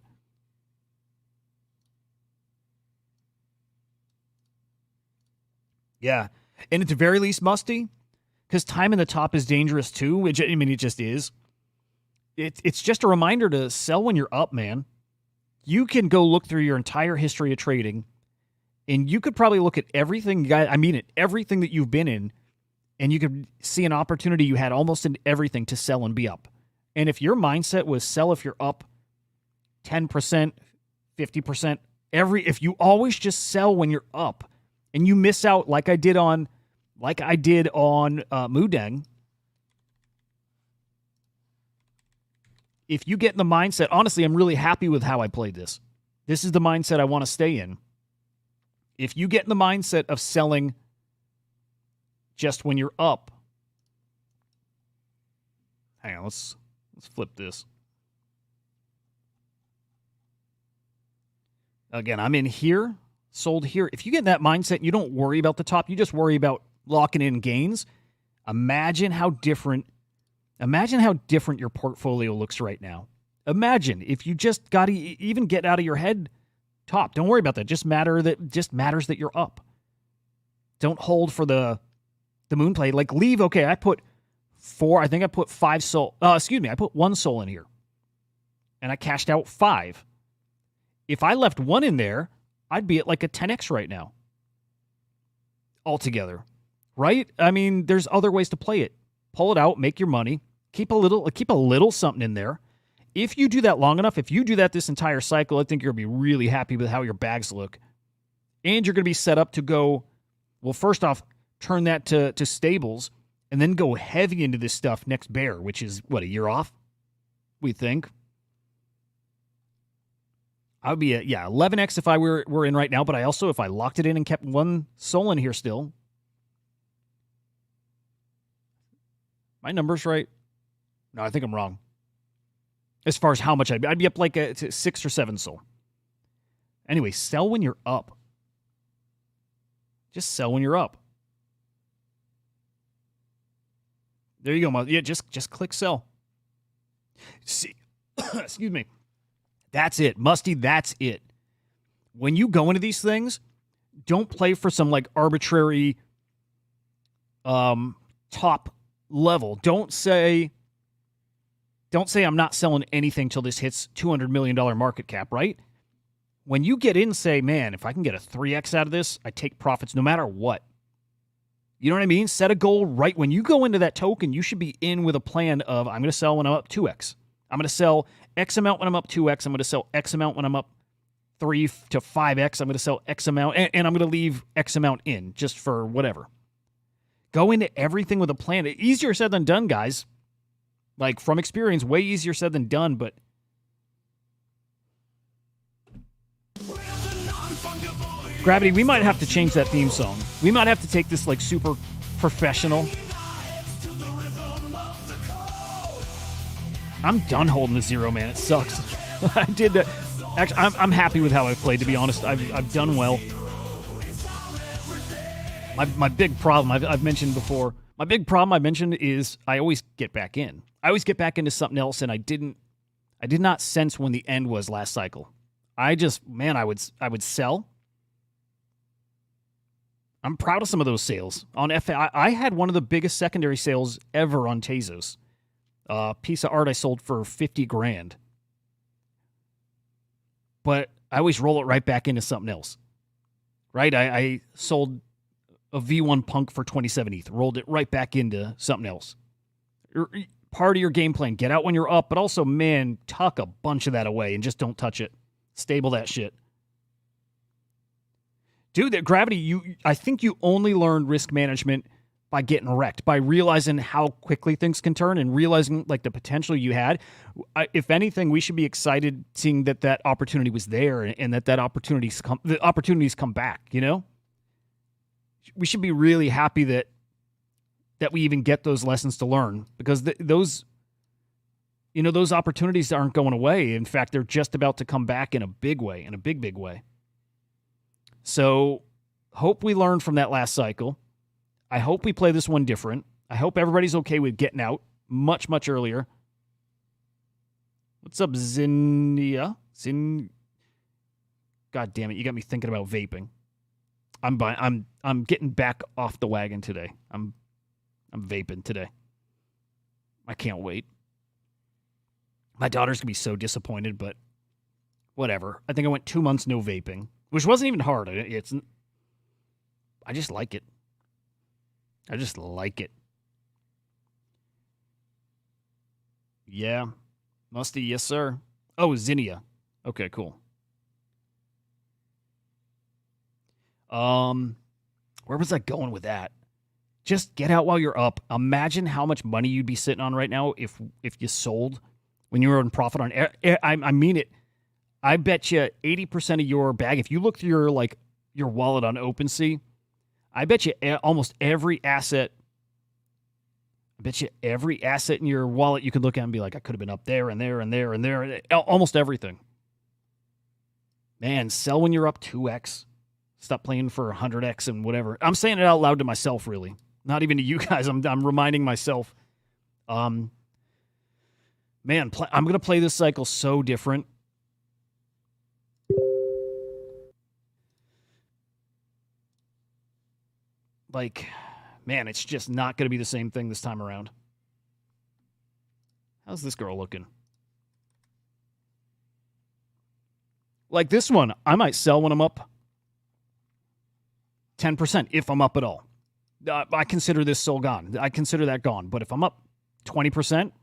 Yeah. And at the very least, Musty, because time in the top is dangerous too. It just is. It's just a reminder to sell when you're up, man. You can go look through your entire history of trading, and you could probably look at everything, everything that you've been in, and you could see an opportunity you had almost in everything to sell and be up. And if your mindset was sell if you're up 10%, 50%, if you always just sell when you're up, and you miss out like I did on MOODENG, if you get in the mindset, honestly, I'm really happy with how I played this. This is the mindset I want to stay in. If you get in the mindset of selling just when you're up, hang on, let's flip this. Again, I'm in here, sold here. If you get in that mindset, you don't worry about the top. You just worry about locking in gains. Imagine how different your portfolio looks right now. Imagine if you just got to even get out of your head top. Don't worry about that. Just matters that you're up. Don't hold for the moon play. Like leave. Okay, I put 4. I think I put 5 soul. I put 1 soul in here, and I cashed out 5. If I left 1 in there, I'd be at like a 10x right now. Altogether, right? I mean, there's other ways to play it. Pull it out, make your money, keep a little something in there. If you do that long enough, if you do that this entire cycle, I think you're going to be really happy with how your bags look. And you're going to be set up to go, well, first off, turn that to stables, and then go heavy into this stuff next bear, which is, what, a year off, we think. I would be 11x if I were in right now, but I also, if I locked it in and kept 1 soul in here still. My number's right? No, I think I'm wrong. As far as how much I'd be up like a 6 or 7 soul. Anyway, sell when you're up. Just sell when you're up. There you go. Yeah, just click sell. See, excuse me. That's it. Musty, that's it. When you go into these things, don't play for some like arbitrary top level. Don't say, don't say I'm not selling anything till this hits $200 million market cap, right? When you get in, say, man, if I can get a 3x out of this, I take profits no matter what. You know what I mean? Set a goal right when you go into that token. You should be in with a plan of, I'm going to sell when I'm up 2x. I'm going to sell X amount when I'm up 2x. I'm going to sell X amount when I'm up 3 to 5x. I'm going to sell X amount, and I'm going to leave X amount in just for whatever. Go into everything with a plan. Easier said than done, guys. Like, from experience, way easier said than done, but Gravity, we might have to change that theme song. We might have to take this, like, super professional. I'm done holding the zero, man. It sucks. I did that. Actually, I'm happy with how I played, to be honest. I've done well. My big problem, I've mentioned before, my big problem I mentioned is I always get back in. I always get back into something else, and I did not sense when the end was last cycle. I would sell. I'm proud of some of those sales. On FA, I had one of the biggest secondary sales ever on Tezos. Piece of art I sold for $50,000. But I always roll it right back into something else. Right? I sold a V1 Punk for 27 ETH. Rolled it right back into something else. Part of your game plan. Get out when you're up, but also, man, tuck a bunch of that away and just don't touch it. Stable that shit. Dude, that Gravity, I think you only learned risk management by getting wrecked, by realizing how quickly things can turn and realizing, like, the potential you had. If anything, we should be excited seeing that opportunity was there and that the opportunities come back, you know? We should be really happy that we even get those lessons to learn, because those opportunities aren't going away. In fact, they're just about to come back in a big way, in a big, big way. So, hope we learned from that last cycle. I hope we play this one different. I hope everybody's okay with getting out much, much earlier. What's up, Zinnia? God damn it, you got me thinking about vaping. I'm getting back off the wagon today. I'm vaping today. I can't wait. My daughter's gonna be so disappointed, but whatever. I think I went 2 months no vaping, which wasn't even hard. I just like it. I just like it. Yeah. Musty, yes, sir. Oh, Zinnia. Okay, cool. Where was I going with that? Just get out while you're up. Imagine how much money you'd be sitting on right now if you sold when you were in profit on. I mean it. I bet you 80% of your bag. If you look through your wallet on OpenSea, I bet you almost every asset. I bet you every asset in your wallet you could look at and be like, I could have been up there and there and there and there. Almost everything. Man, sell when you're up 2x. Stop playing for 100x and whatever. I'm saying it out loud to myself, really. Not even to you guys. I'm reminding myself. Man, I'm going to play this cycle so different. Like, man, it's just not going to be the same thing this time around. How's this girl looking? Like this one, I might sell when I'm up 10% if I'm up at all. I consider this soul gone. I consider that gone. But if I'm up 20%,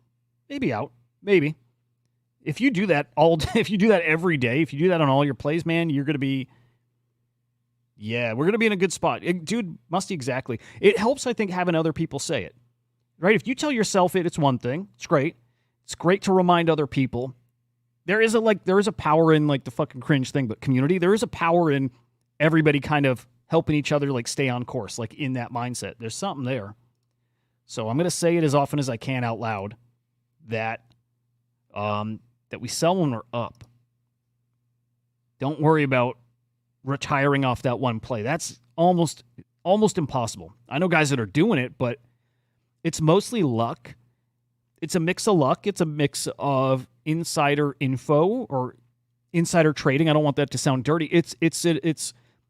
maybe out. Maybe. If you do that if you do that every day, if you do that on all your plays, man, you're going to be... Yeah, we're going to be in a good spot. Dude, Musty, exactly. It helps, I think, having other people say it. Right? If you tell yourself it's one thing. It's great. It's great to remind other people. There is a power in, like, the fucking cringe thing, but community. There is a power in everybody kind of helping each other, like, stay on course, like, in that mindset. There's something there. So I'm going to say it as often as I can out loud that we sell when we're up. Don't worry about retiring off that one play. That's almost impossible. I know guys that are doing it, but it's mostly luck. It's a mix of luck. It's a mix of insider info or insider trading. I don't want that to sound dirty. It's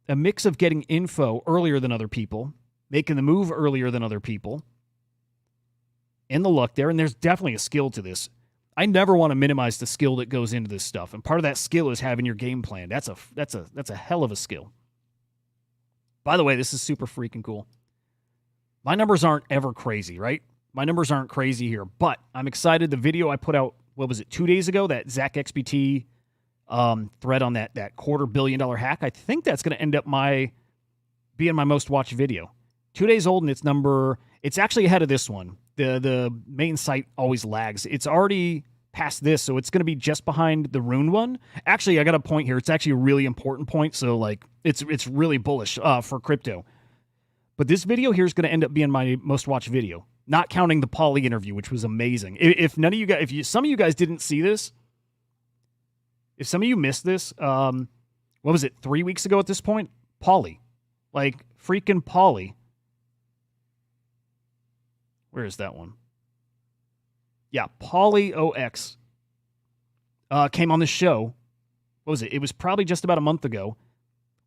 a mix of getting info earlier than other people, making the move earlier than other people, and the luck there. And there's definitely a skill to this. I never want to minimize the skill that goes into this stuff. And part of that skill is having your game plan. That's a hell of a skill. By the way, this is super freaking cool. My numbers aren't ever crazy, right? My numbers aren't crazy here, but I'm excited. The video I put out, what was it, 2 days ago, that Zach XBT thread on that $250 million hack, I think that's going to end up being my most watched video. 2 days old, and it's actually ahead of this one. The main site always lags. It's already past this, so it's going to be just behind the Rune one. Actually, I got a point here. It's actually a really important point, so like it's really bullish for crypto. But this video here is going to end up being my most watched video, not counting the Pauly interview, which was amazing. If none of you guys, some of you guys didn't see this, if some of you missed this, what was it, 3 weeks ago at this point? Pauly, like freaking Pauly. Where is that one? Yeah, Pauly OX came on the show. What was it? It was probably just about a month ago.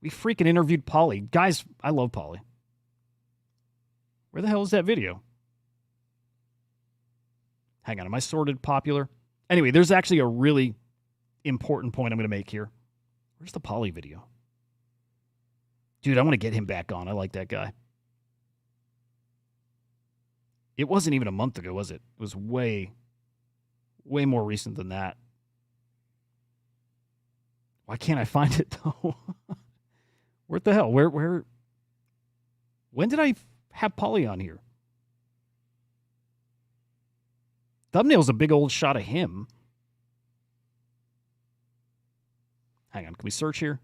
We freaking interviewed Pauly. Guys, I love Pauly. Where the hell is that video? Hang on, am I sorted popular? Anyway, there's actually a really important point I'm going to make here. Where's the Pauly video? Dude, I want to get him back on. I like that guy. It wasn't even a month ago, was it? It was way more recent than that. Why can't I find it, though? Where the hell? Where? When did I have Pauly on here? Thumbnail's a big old shot of him. Hang on, can we search here?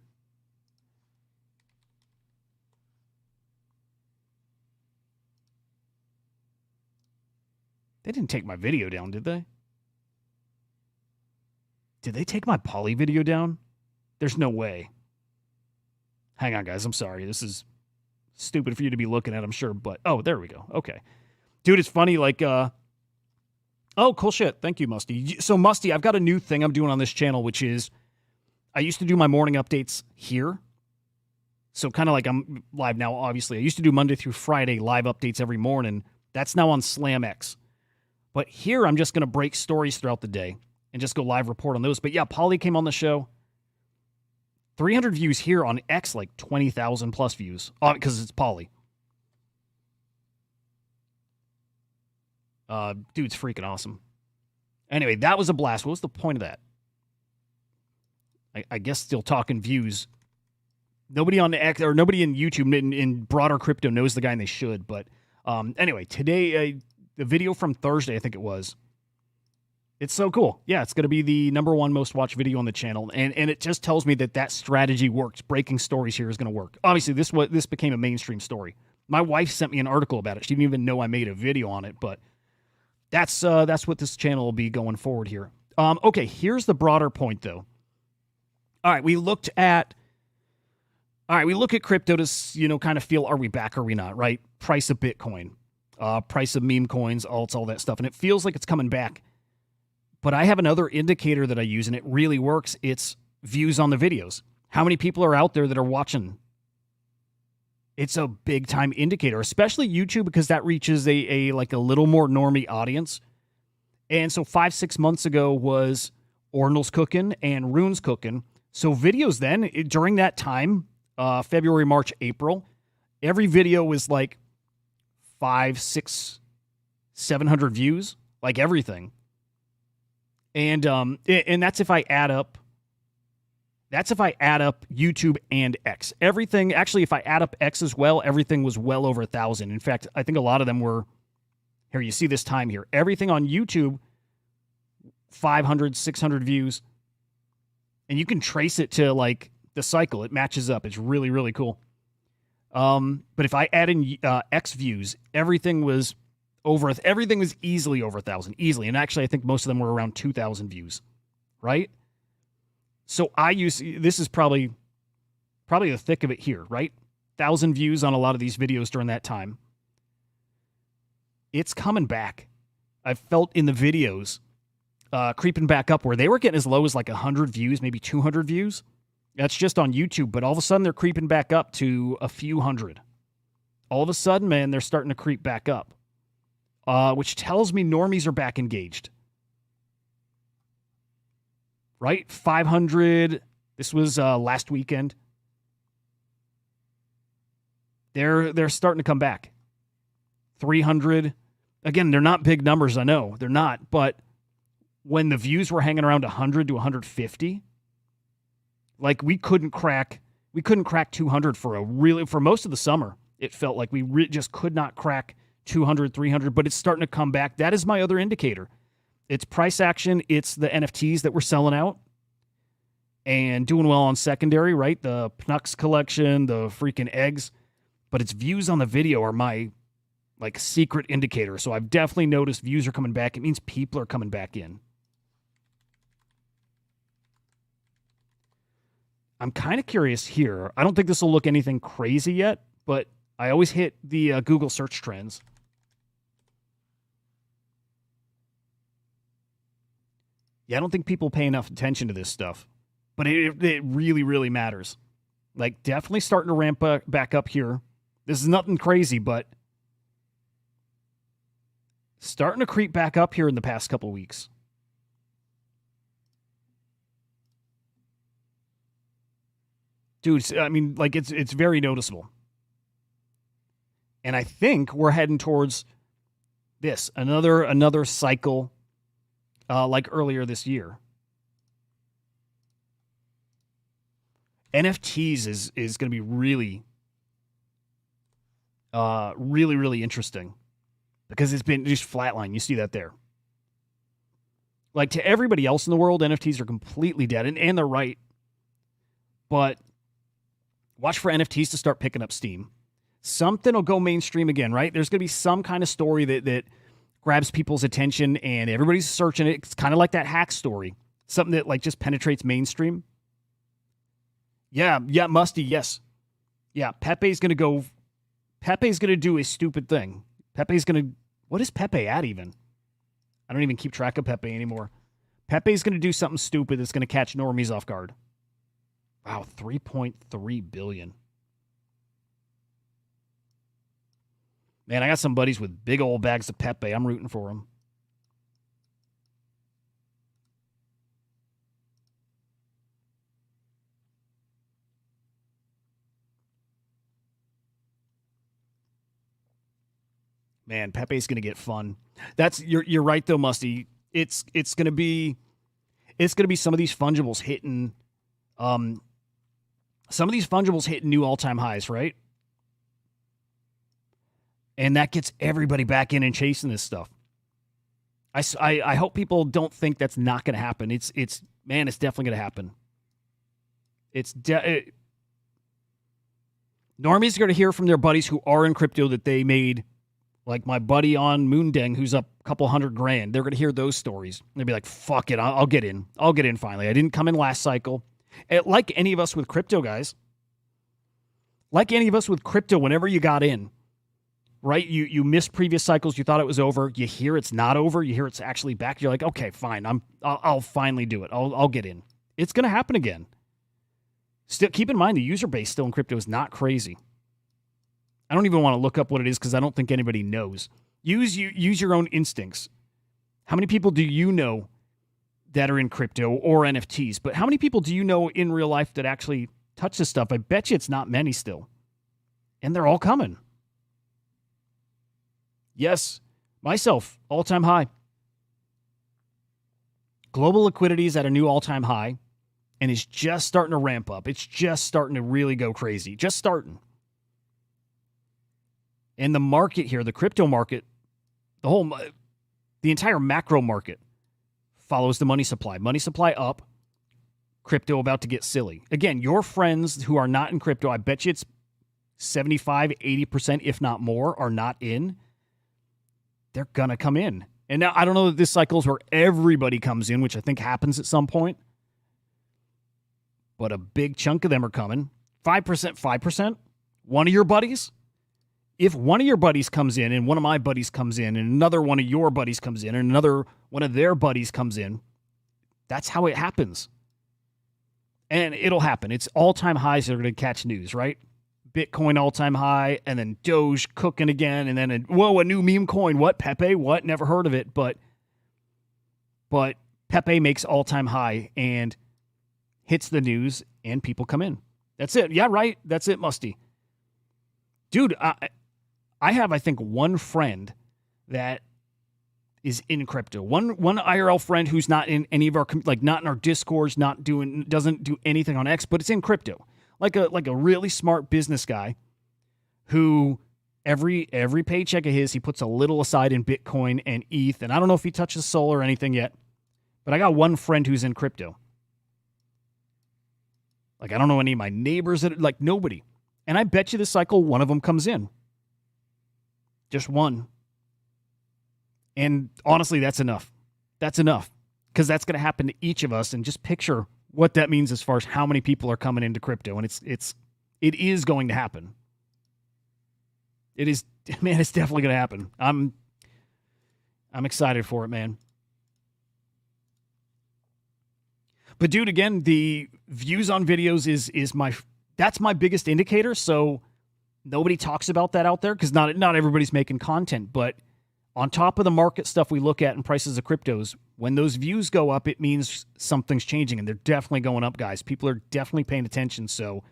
They didn't take my video down, did they? Did they take my Pauly video down? There's no way. Hang on, guys. I'm sorry. This is stupid for you to be looking at, I'm sure. But, oh, there we go. Okay. Dude, it's funny. Like, oh, cool shit. Thank you, Musty. So, Musty, I've got a new thing I'm doing on this channel, which is I used to do my morning updates here. So, kind of like I'm live now, obviously. I used to do Monday through Friday live updates every morning. That's now on SlamX. But here, I'm just going to break stories throughout the day and just go live report on those. But yeah, Pauly came on the show. 300 views here on X, like 20,000 plus views. Because it's Pauly. Dude's freaking awesome. Anyway, that was a blast. What was the point of that? I guess still talking views. Nobody on X or nobody in YouTube in broader crypto knows the guy, and they should. But anyway, today... the video from Thursday, I think it was. It's so cool. Yeah, it's going to be the #1 most watched video on the channel. And it just tells me that strategy works. Breaking stories here is going to work. Obviously, this became a mainstream story. My wife sent me an article about it. She didn't even know I made a video on it. But that's what this channel will be going forward here. Okay, here's the broader point, though. All right, we look at crypto to, kind of feel, are we back or are we not, right? Price of Bitcoin. Price of meme coins, alts, all that stuff. And it feels like it's coming back. But I have another indicator that I use, and it really works. It's views on the videos. How many people are out there that are watching? It's a big-time indicator, especially YouTube, because that reaches a little more normie audience. And so 5-6 months ago was Ordinal's cooking and Rune's cooking. So videos then, during that time, February, March, April, every video was like 500, 600, 700 views, like everything. And that's if I add up. That's if I add up YouTube and X. Everything, actually, if I add up X as well, everything was well over 1,000. In fact, I think a lot of them were, here, you see this time here. Everything on YouTube, 500, 600 views. And you can trace it to, like, the cycle. It matches up. It's really, really cool. But if I add in X views, everything was easily over 1,000, easily. And actually, I think most of them were around 2,000 views, right? So this is probably the thick of it here, right? 1,000 views on a lot of these videos during that time. It's coming back. I've felt in the videos creeping back up where they were getting as low as like 100 views, maybe 200 views. That's just on YouTube, but all of a sudden they're creeping back up to a few hundred. All of a sudden, man, they're starting to creep back up, which tells me normies are back engaged. right? 500. This was last weekend. They're starting to come back. 300. Again, they're not big numbers, I know. They're not, but when the views were hanging around 100 to 150, like we couldn't crack 200 for most of the summer. It felt like we just could not crack 200, 300, but it's starting to come back. That is my other indicator. It's price action. It's the NFTs that we're selling out and doing well on secondary, right? The Pnux collection, the freaking eggs. But it's views on the video are my like secret indicator. So I've definitely noticed views are coming back. It means people are coming back in. I'm kind of curious here. I don't think this will look anything crazy yet, but I always hit the Google search trends. Yeah, I don't think people pay enough attention to this stuff, but it really, really matters. Like, definitely starting to ramp back up here. This is nothing crazy, but starting to creep back up here in the past couple weeks. Dude, I mean, like, it's very noticeable. And I think we're heading towards this, another cycle like earlier this year. NFTs is going to be really, really interesting because it's been just flatline. You see that there. Like, to everybody else in the world, NFTs are completely dead, and they're right. But watch for NFTs to start picking up steam. Something will go mainstream again, right? There's going to be some kind of story that grabs people's attention and everybody's searching it. It's kind of like that hack story. Something that like just penetrates mainstream. Yeah, Musty, yes. Yeah, Pepe's going to do a stupid thing. What is Pepe at even? I don't even keep track of Pepe anymore. Pepe's going to do something stupid that's going to catch normies off guard. Wow, 3.3 billion. Man, I got some buddies with big old bags of Pepe. I'm rooting for them. Man, Pepe's going to get fun. You're right though, Musty. It's going to be some of these fungibles hitting new all-time highs, right? And that gets everybody back in and chasing this stuff. I hope people don't think that's not going to happen. It's definitely going to happen. Normies are going to hear from their buddies who are in crypto that they made, like my buddy on MOODENG who's up a couple $100,000. They're going to hear those stories. They'll be like, fuck it, I'll get in. I'll get in finally. I didn't come in last cycle. Like any of us with crypto, guys. Like any of us with crypto, whenever you got in, right? You missed previous cycles. You thought it was over. You hear it's not over. You hear it's actually back. You're like, okay, fine. I'll finally do it. I'll get in. It's going to happen again. Still, keep in mind the user base still in crypto is not crazy. I don't even want to look up what it is because I don't think anybody knows. Use your own instincts. How many people do you know that are in crypto or NFTs? But how many people do you know in real life that actually touch this stuff? I bet you it's not many still. And they're all coming. Yes, myself, all-time high. Global liquidity is at a new all-time high and is just starting to ramp up. It's just starting to really go crazy. Just starting. And the market here, the crypto market, the entire macro market follows the money supply. Money supply up, crypto about to get silly. Again, your friends who are not in crypto, I bet you it's 75, 80%, if not more, are not in. They're going to come in. And now I don't know that this cycle is where everybody comes in, which I think happens at some point. But a big chunk of them are coming. 5%. One of your buddies. If one of your buddies comes in and one of my buddies comes in and another one of your buddies comes in and another one of their buddies comes in, that's how it happens. And it'll happen. It's all-time highs that are going to catch news, right? Bitcoin all-time high, and then Doge cooking again, and then, a new meme coin. What? Pepe? What? Never heard of it. But Pepe makes all-time high and hits the news, and people come in. That's it. Yeah, right. That's it, Musty. Dude, I have, I think, one friend that is in crypto. One IRL friend who's not in any of our, like, not in our Discords, doesn't do anything on X, but it's in crypto. Like a really smart business guy who every paycheck of his, he puts a little aside in Bitcoin and ETH. And I don't know if he touches Sol or anything yet, but I got one friend who's in crypto. Like, I don't know any of my neighbors that, like, nobody. And I bet you this cycle, one of them comes in. Just one. And honestly, that's enough. That's enough. Because that's going to happen to each of us. And just picture what that means as far as how many people are coming into crypto. And it is going to happen. It is, man, it's definitely going to happen. I'm excited for it, man. But dude, again, the views on videos is that's my biggest indicator. So nobody talks about that out there because not everybody's making content. But on top of the market stuff we look at and prices of cryptos, when those views go up, it means something's changing, and they're definitely going up, guys. People are definitely paying attention. So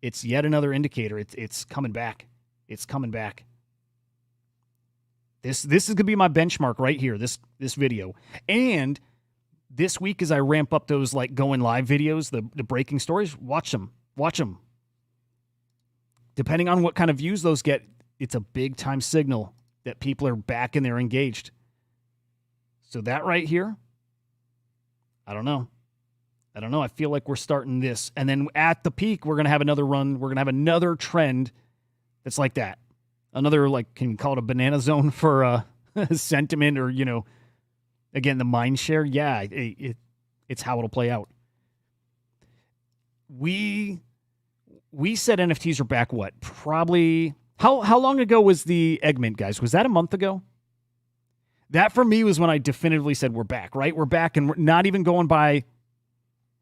it's yet another indicator. It's coming back. It's coming back. This is gonna be my benchmark right here. This video. And this week, as I ramp up those like going live videos, the breaking stories, watch them. Depending on what kind of views those get, it's a big time signal that people are back and they're engaged. So that right here, I don't know. I feel like we're starting this. And then at the peak, we're going to have another run. We're going to have another trend that's like that. Another, like, can you call it a banana zone for sentiment or, you know, again, the mind share, yeah, it's how it'll play out. We said NFTs are back, what? Probably, how long ago was the egg mint, guys? Was that a month ago? That, for me, was when I definitively said we're back, right? We're back, and we're not even going by,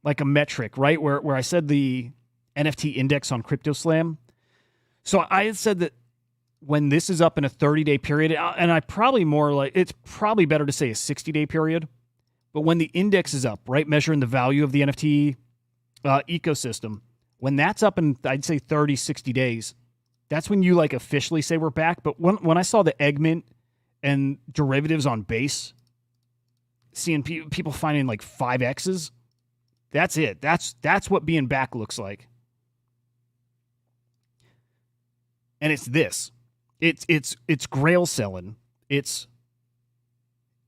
like, a metric, right? Where I said the NFT index on CryptoSlam. So I had said that when this is up in a 30-day period, and I probably more like, it's probably better to say a 60-day period, but when the index is up, right, measuring the value of the NFT ecosystem, when that's up in, I'd say 30, 60 days, that's when you like officially say we're back. But when I saw the egg mint and derivatives on base, seeing people finding like 5Xs, that's it. That's what being back looks like. And it's this. It's Grail selling. It's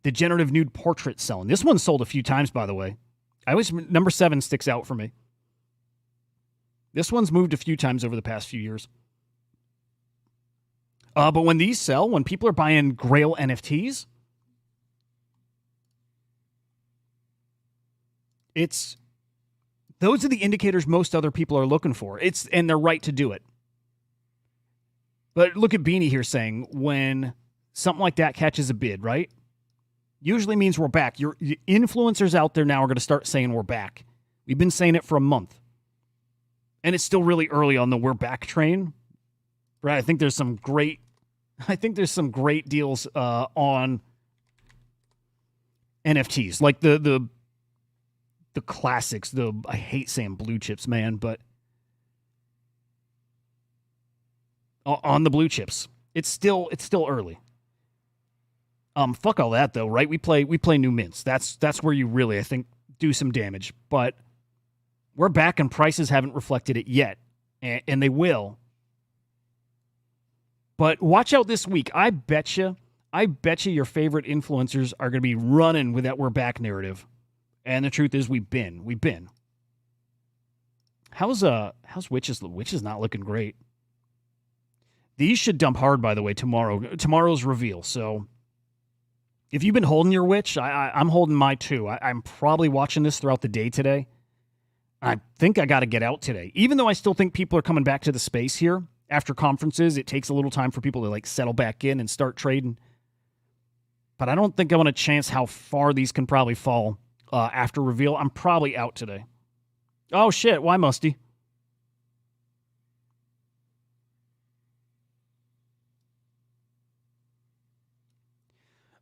the generative nude portrait selling. This one's sold a few times, by the way. I always, number 7 sticks out for me. This one's moved a few times over the past few years. But when these sell, when people are buying Grail NFTs, those are the indicators most other people are looking for. And they're right to do it. But look at Beanie here saying when something like that catches a bid, right? Usually means we're back. Your influencers out there now are going to start saying we're back. We've been saying it for a month. And it's still really early on the we're back train. Right? I think there's some great deals on NFTs. Like the classics, I hate saying blue chips, man, but on the blue chips. It's still early. Fuck all that though, right? We play new mints. That's where you really, I think, do some damage. But we're back and prices haven't reflected it yet. And they will. But watch out this week. I bet you your favorite influencers are going to be running with that we're back narrative. And the truth is we've been. How's Witches? Witches not looking great. These should dump hard, by the way, tomorrow. Tomorrow's reveal. So if you've been holding your Witch, I'm holding my too. I'm probably watching this throughout the day today. I think I got to get out today. Even though I still think people are coming back to the space here after conferences, it takes a little time for people to like settle back in and start trading. But I don't think I want to chance how far these can probably fall after reveal. I'm probably out today. Oh, shit. Why, Musty?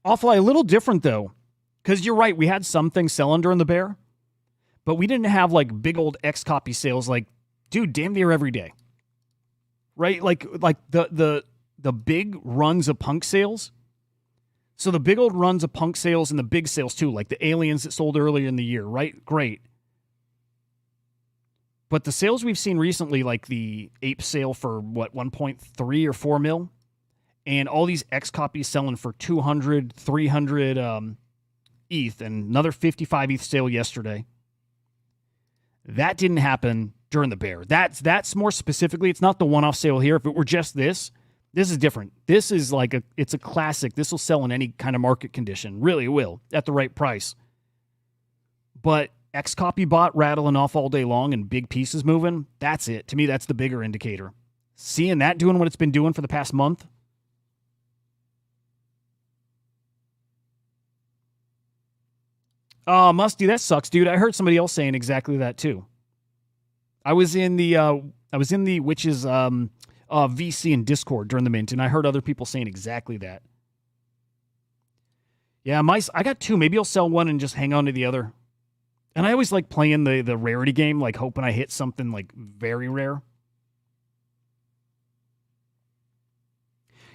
Offline, a little different, though, Because you're right, we had some things selling during the bear, but we didn't have like big old X copy sales like, dude, damn near every day. Right? Like the big runs of punk sales. So the big old runs of punk sales and the big sales too, like the aliens that sold earlier in the year, right? Great. But the sales we've seen recently, like the ape sale for what, 1.3 or 4 mil, and all these X copies selling for 200, 300 ETH, and another 55 ETH sale yesterday. That didn't happen during the bear. That's more specifically, it's not the one-off sale here. If it were just this is different. This is like it's a classic. This will sell in any kind of market condition. Really will, at the right price. But X copy bot rattling off all day long and big pieces moving, that's it. To me, that's the bigger indicator. Seeing that doing what it's been doing for the past month. Oh, Musty, that sucks, dude. I heard somebody else saying exactly that too. I was in the Witches VC in Discord during the mint, and I heard other people saying exactly that. Yeah, I got 2. Maybe I'll sell one and just hang on to the other. And I always like playing the rarity game, like hoping I hit something like very rare.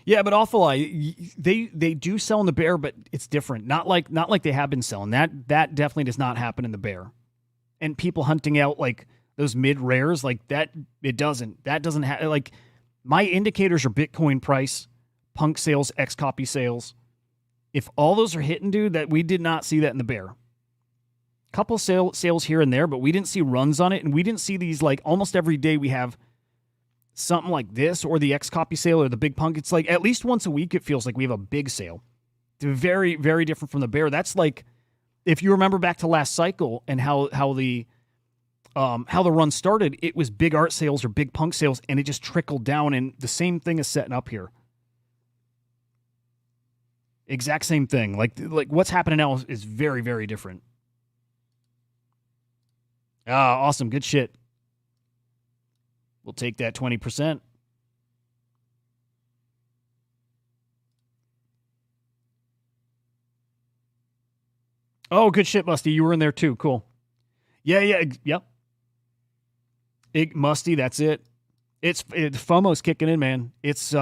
Yeah, but awful they do sell in the bear, but it's different. Not like they have been selling. That definitely does not happen in the bear. And people hunting out like those mid rares like that, it doesn't. That doesn't have like my indicators are Bitcoin price, punk sales, X copy sales. If all those are hitting, dude, that we did not see that in the bear. Couple sales here and there, but we didn't see runs on it, and we didn't see these like almost every day we have something like this or the X copy sale or the big punk. It's like at least once a week it feels like we have a big sale. It's very, very different from the bear. That's like if you remember back to last cycle and how the run started, it was big art sales or big punk sales, and it just trickled down, and the same thing is setting up here. Exact same thing. Like what's happening now is very, very different. Awesome. Good shit. We'll take that 20%. Oh, good shit, Musty. You were in there too. Cool. Yeah. Yep. Musty, that's it. FOMO's kicking in, man. It's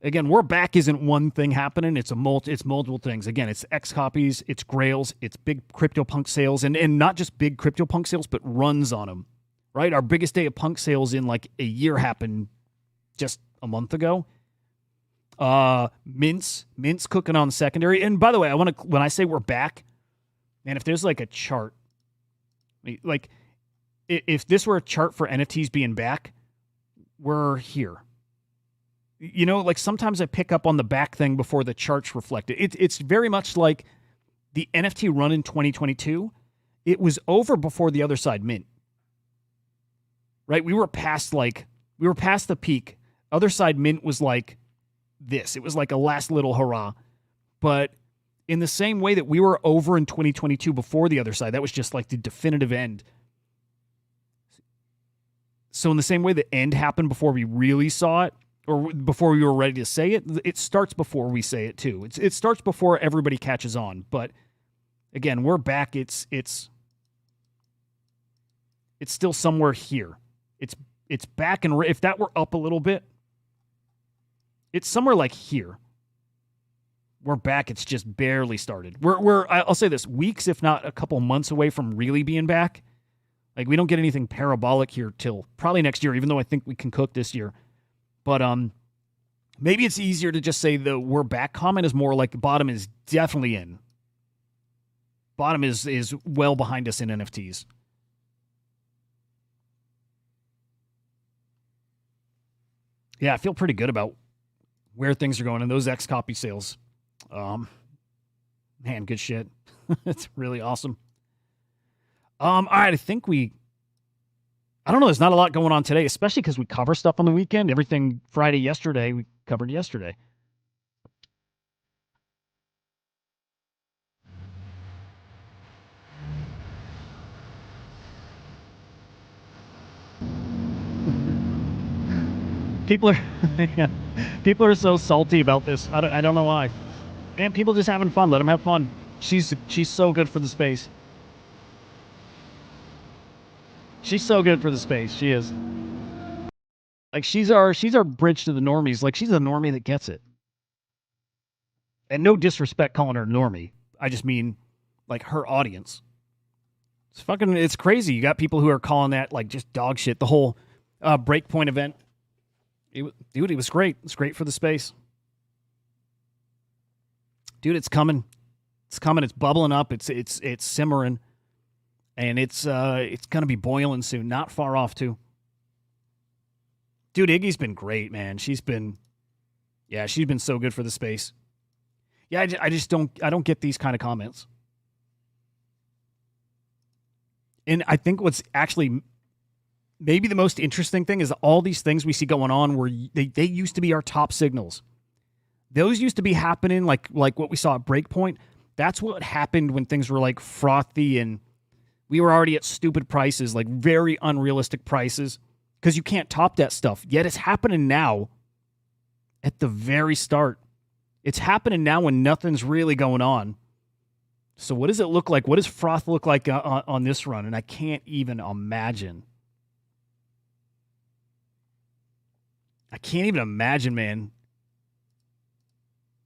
again, we're back isn't one thing happening. It's multiple things. Again, it's X copies, it's Grails, it's big CryptoPunk sales, and not just big CryptoPunk sales, but runs on them. Right? Our biggest day of punk sales in like a year happened just a month ago. Mint's cooking on secondary. And by the way, when I say we're back, man, if there's like a chart, like if this were a chart for NFTs being back, we're here. You know, like sometimes I pick up on the back thing before the charts reflect it. It's very much like the NFT run in 2022. It was over before the other side mint. Right? We were past the peak. Other side mint was like this. It was like a last little hurrah. But in the same way that we were over in 2022 before the other side, that was just like the definitive end. So in the same way the end happened before we really saw it, or before we were ready to say it, it starts before we say it too. It starts before everybody catches on. But again, we're back. It's still somewhere here. It's back, and if that were up a little bit, it's somewhere like here. We're back. It's just barely started. I'll say this, weeks, if not a couple months away from really being back. Like we don't get anything parabolic here till probably next year, even though I think we can cook this year. But maybe it's easier to just say the we're back comment is more like the bottom is definitely in. Bottom is well behind us in NFTs. Yeah, I feel pretty good about where things are going and those X copy sales. Man, good shit. It's really awesome. All right, I don't know, there's not a lot going on today, especially because we cover stuff on the weekend. Everything Friday yesterday, we covered yesterday. People are so salty about this. I don't know why. Man, people just having fun. Let them have fun. She's so good for the space. She's so good for the space. She is. Like she's our bridge to the normies. Like she's a normie that gets it. And no disrespect calling her normie. I just mean like her audience. It's crazy. You got people who are calling that like just dog shit. The whole Breakpoint event. Dude, it was great. It's great for the space. Dude, it's coming. It's coming. It's bubbling up. It's simmering. And it's gonna be boiling soon. Not far off too. Dude, Iggy's been great, man. She's been so good for the space. Yeah, I just don't get these kind of comments. And I think what's actually maybe the most interesting thing is all these things we see going on where they used to be our top signals. Those used to be happening like what we saw at Breakpoint. That's what happened when things were like frothy and we were already at stupid prices, like very unrealistic prices, because you can't top that stuff. Yet it's happening now at the very start. It's happening now when nothing's really going on. So what does it look like? What does froth look like on this run? And I can't even imagine. I can't even imagine, man.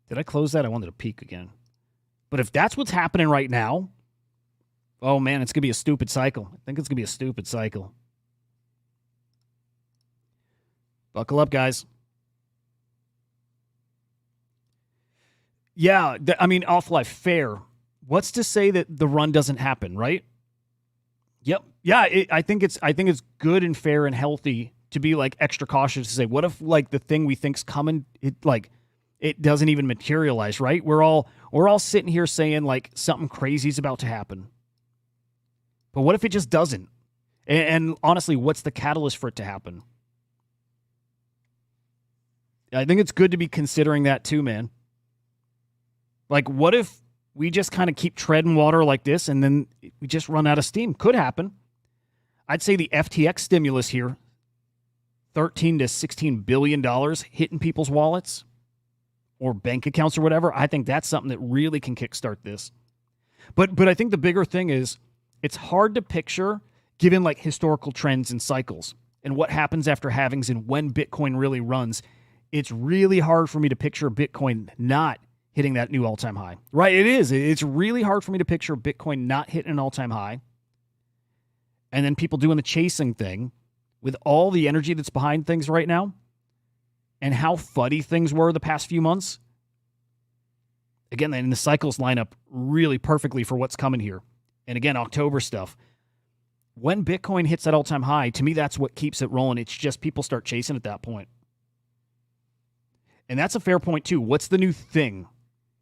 Did I close that? I wanted to peek again. But if that's what's happening right now, oh man, it's going to be a stupid cycle. I think it's going to be a stupid cycle. Buckle up, guys. Yeah, I mean, off-life, fair. What's to say that the run doesn't happen, right? Yep. Yeah, I think it's good and fair and healthy to be like extra cautious to say, what if like the thing we think's coming, it doesn't even materialize, right? We're all sitting here saying like something crazy is about to happen. But what if it just doesn't? And honestly, what's the catalyst for it to happen? I think it's good to be considering that too, man. Like, what if we just kind of keep treading water like this and then we just run out of steam? Could happen. I'd say the FTX stimulus here, $13 to $16 billion hitting people's wallets or bank accounts or whatever. I think that's something that really can kickstart this. But I think the bigger thing is it's hard to picture given like historical trends and cycles and what happens after halvings and when Bitcoin really runs. It's really hard for me to picture Bitcoin not hitting that new all-time high. Right, it is. It's really hard for me to picture Bitcoin not hitting an all-time high. And then people doing the chasing thing with all the energy that's behind things right now and how fuddy things were the past few months. Again, then the cycles line up really perfectly for what's coming here. And again, October stuff. When Bitcoin hits that all-time high, to me, that's what keeps it rolling. It's just people start chasing at that point. And that's a fair point, too. What's the new thing?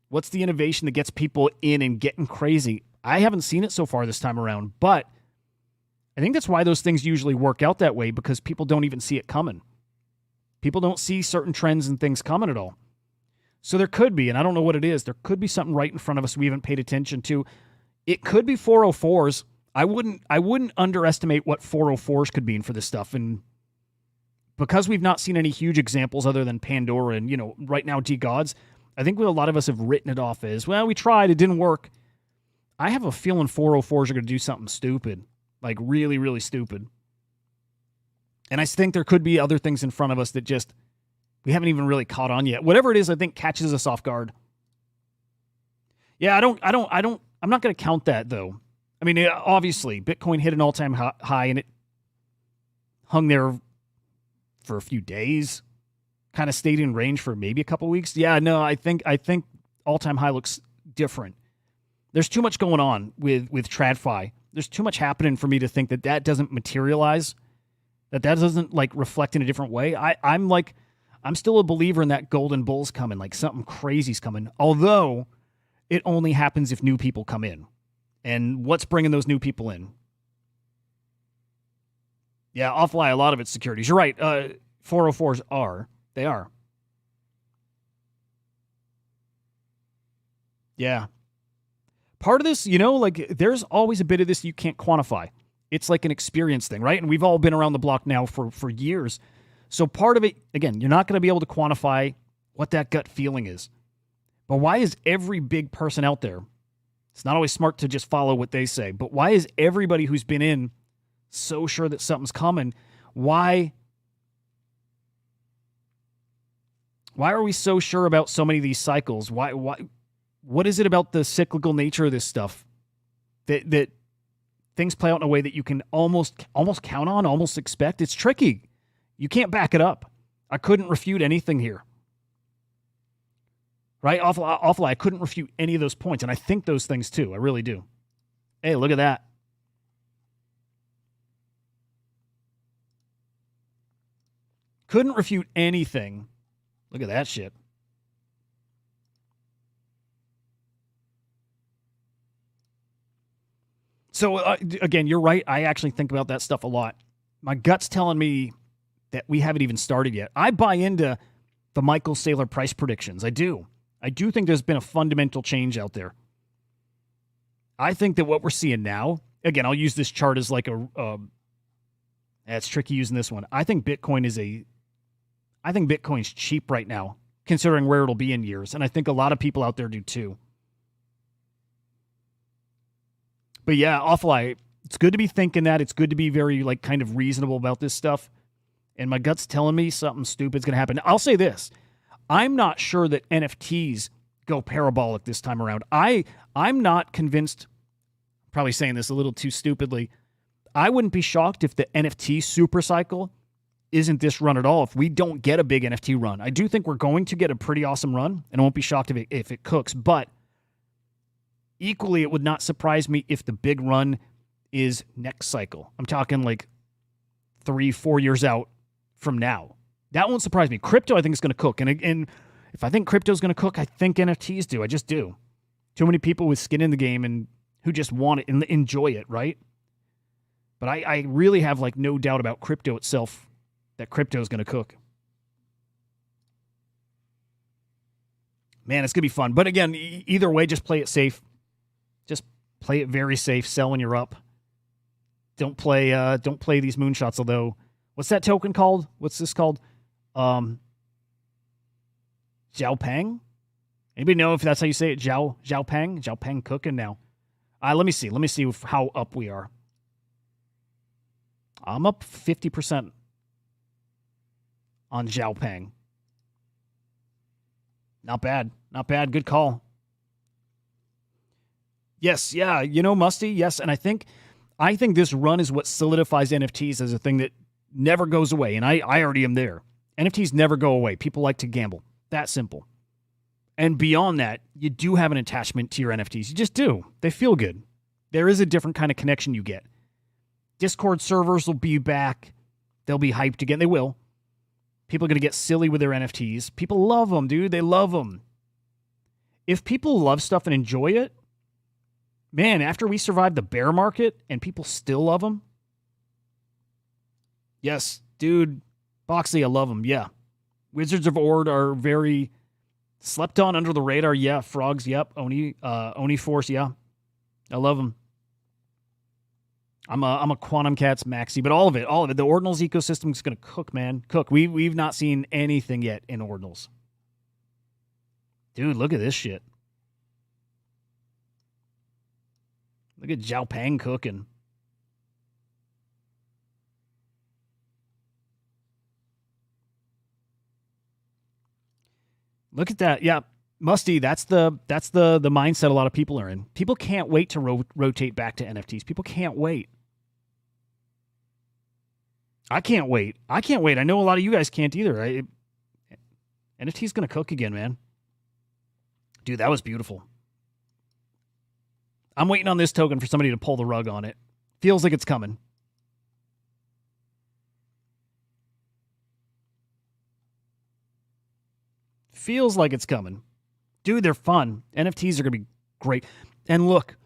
What's the innovation that gets people in and getting crazy? I haven't seen it so far this time around, but I think that's why those things usually work out that way, because people don't even see it coming. People don't see certain trends and things coming at all. So there could be, and I don't know what it is, there could be something right in front of us we haven't paid attention to. It could be 404s. I wouldn't underestimate what 404s could mean for this stuff. And because we've not seen any huge examples other than Pandora and, right now DGods, I think a lot of us have written it off as, well, we tried, it didn't work. I have a feeling 404s are going to do something stupid, like really, really stupid. And I think there could be other things in front of us that just we haven't even really caught on yet. Whatever it is, I think catches us off guard. Yeah, I'm not going to count that though. I mean, obviously, Bitcoin hit an all-time high and it hung there for a few days. Kind of stayed in range for maybe a couple weeks. Yeah, no, I think all-time high looks different. There's too much going on with TradFi. There's too much happening for me to think that doesn't materialize, that doesn't like reflect in a different way. I'm still a believer in that golden bull's coming, like something crazy's coming. Although it only happens if new people come in. And what's bringing those new people in? Yeah, offline, a lot of it's securities. You're right. 404s are. They are. Yeah. Part of this, there's always a bit of this you can't quantify. It's like an experience thing, right? And we've all been around the block now for years. So part of it, again, you're not going to be able to quantify what that gut feeling is. But why is every big person out there It's not always smart to just follow what they say. But why is everybody who's been in so sure that something's coming? Why are we so sure about so many of these cycles? Why what is it about the cyclical nature of this stuff that things play out in a way that you can almost count on, almost expect? It's tricky. You can't back it up. I couldn't refute anything here. Right? Awful. I couldn't refute any of those points, and I think those things too. I really do. Hey, look at that. Couldn't refute anything. Look at that shit. So, again, you're right. I actually think about that stuff a lot. My gut's telling me that we haven't even started yet. I buy into the Michael Saylor price predictions. I do. I do think there's been a fundamental change out there. I think that what we're seeing now, again, I'll use this chart as like it's tricky using this one. I think Bitcoin's cheap right now, considering where it'll be in years. And I think a lot of people out there do too. But yeah, it's good to be thinking that. It's good to be very like kind of reasonable about this stuff. And my gut's telling me something stupid's going to happen. I'll say this. I'm not sure that NFTs go parabolic this time around. I'm not convinced, probably saying this a little too stupidly, I wouldn't be shocked if the NFT super cycle isn't this run at all, if we don't get a big NFT run. I do think we're going to get a pretty awesome run, and I won't be shocked if it cooks, but equally, it would not surprise me if the big run is next cycle. I'm talking like 3-4 years out from now. That won't surprise me. Crypto, I think, is going to cook. And if I think crypto is going to cook, I think NFTs do. I just do. Too many people with skin in the game and who just want it and enjoy it, right? But I really have like no doubt about crypto itself, that crypto is going to cook. Man, it's going to be fun. But again, either way, just play it safe. Just play it very safe. Sell when you're up. Don't play these moonshots. Although, what's that token called? What's this called? Xiaopeng? Anybody know if that's how you say it? Xiaopeng? Xiaopeng cooking now. Let me see. Let me see how up we are. I'm up 50% on Xiaopeng. Not bad. Not bad. Good call. Yes, yeah, Musty, yes, and I think this run is what solidifies NFTs as a thing that never goes away, and I already am there. NFTs never go away. People like to gamble. That simple. And beyond that, you do have an attachment to your NFTs. You just do. They feel good. There is a different kind of connection you get. Discord servers will be back. They'll be hyped again. They will. People are going to get silly with their NFTs. People love them, dude. They love them. If people love stuff and enjoy it, man, after we survive the bear market and people still love them. Yes, dude. Boxley, I love them. Yeah. Wizards of Ord are very slept on, under the radar. Yeah. Frogs, yep. Oni Force, yeah. I love them. I'm a Quantum Cats maxi, but all of it. The Ordinals ecosystem is going to cook, man. Cook. We've not seen anything yet in Ordinals. Dude, look at this shit. Look at Xiaopeng cooking. Look at that. Yeah, Musty, that's the mindset a lot of people are in. People can't wait to rotate back to NFTs. People can't wait. I can't wait. I know a lot of you guys can't either. NFT's going to cook again, man. Dude, that was beautiful. I'm waiting on this token for somebody to pull the rug on it. Feels like it's coming. Feels like it's coming. Dude, they're fun. NFTs are going to be great. And look,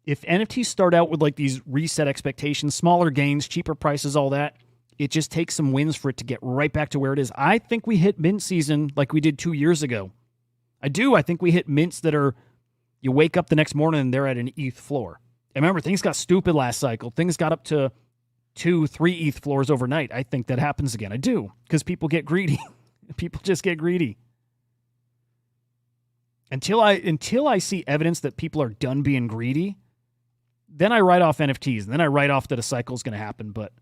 if NFTs start out with like these reset expectations, smaller gains, cheaper prices, all that, it just takes some wins for it to get right back to where it is. I think we hit mint season like we did 2 years ago. I do. I think we hit mints that are, you wake up the next morning and they're at an ETH floor. And remember, things got stupid last cycle. Things got up to 2-3 ETH floors overnight. I think that happens again. I do, because people get greedy. People just get greedy. Until I see evidence that people are done being greedy, then I write off NFTs. And then I write off that a cycle is going to happen. But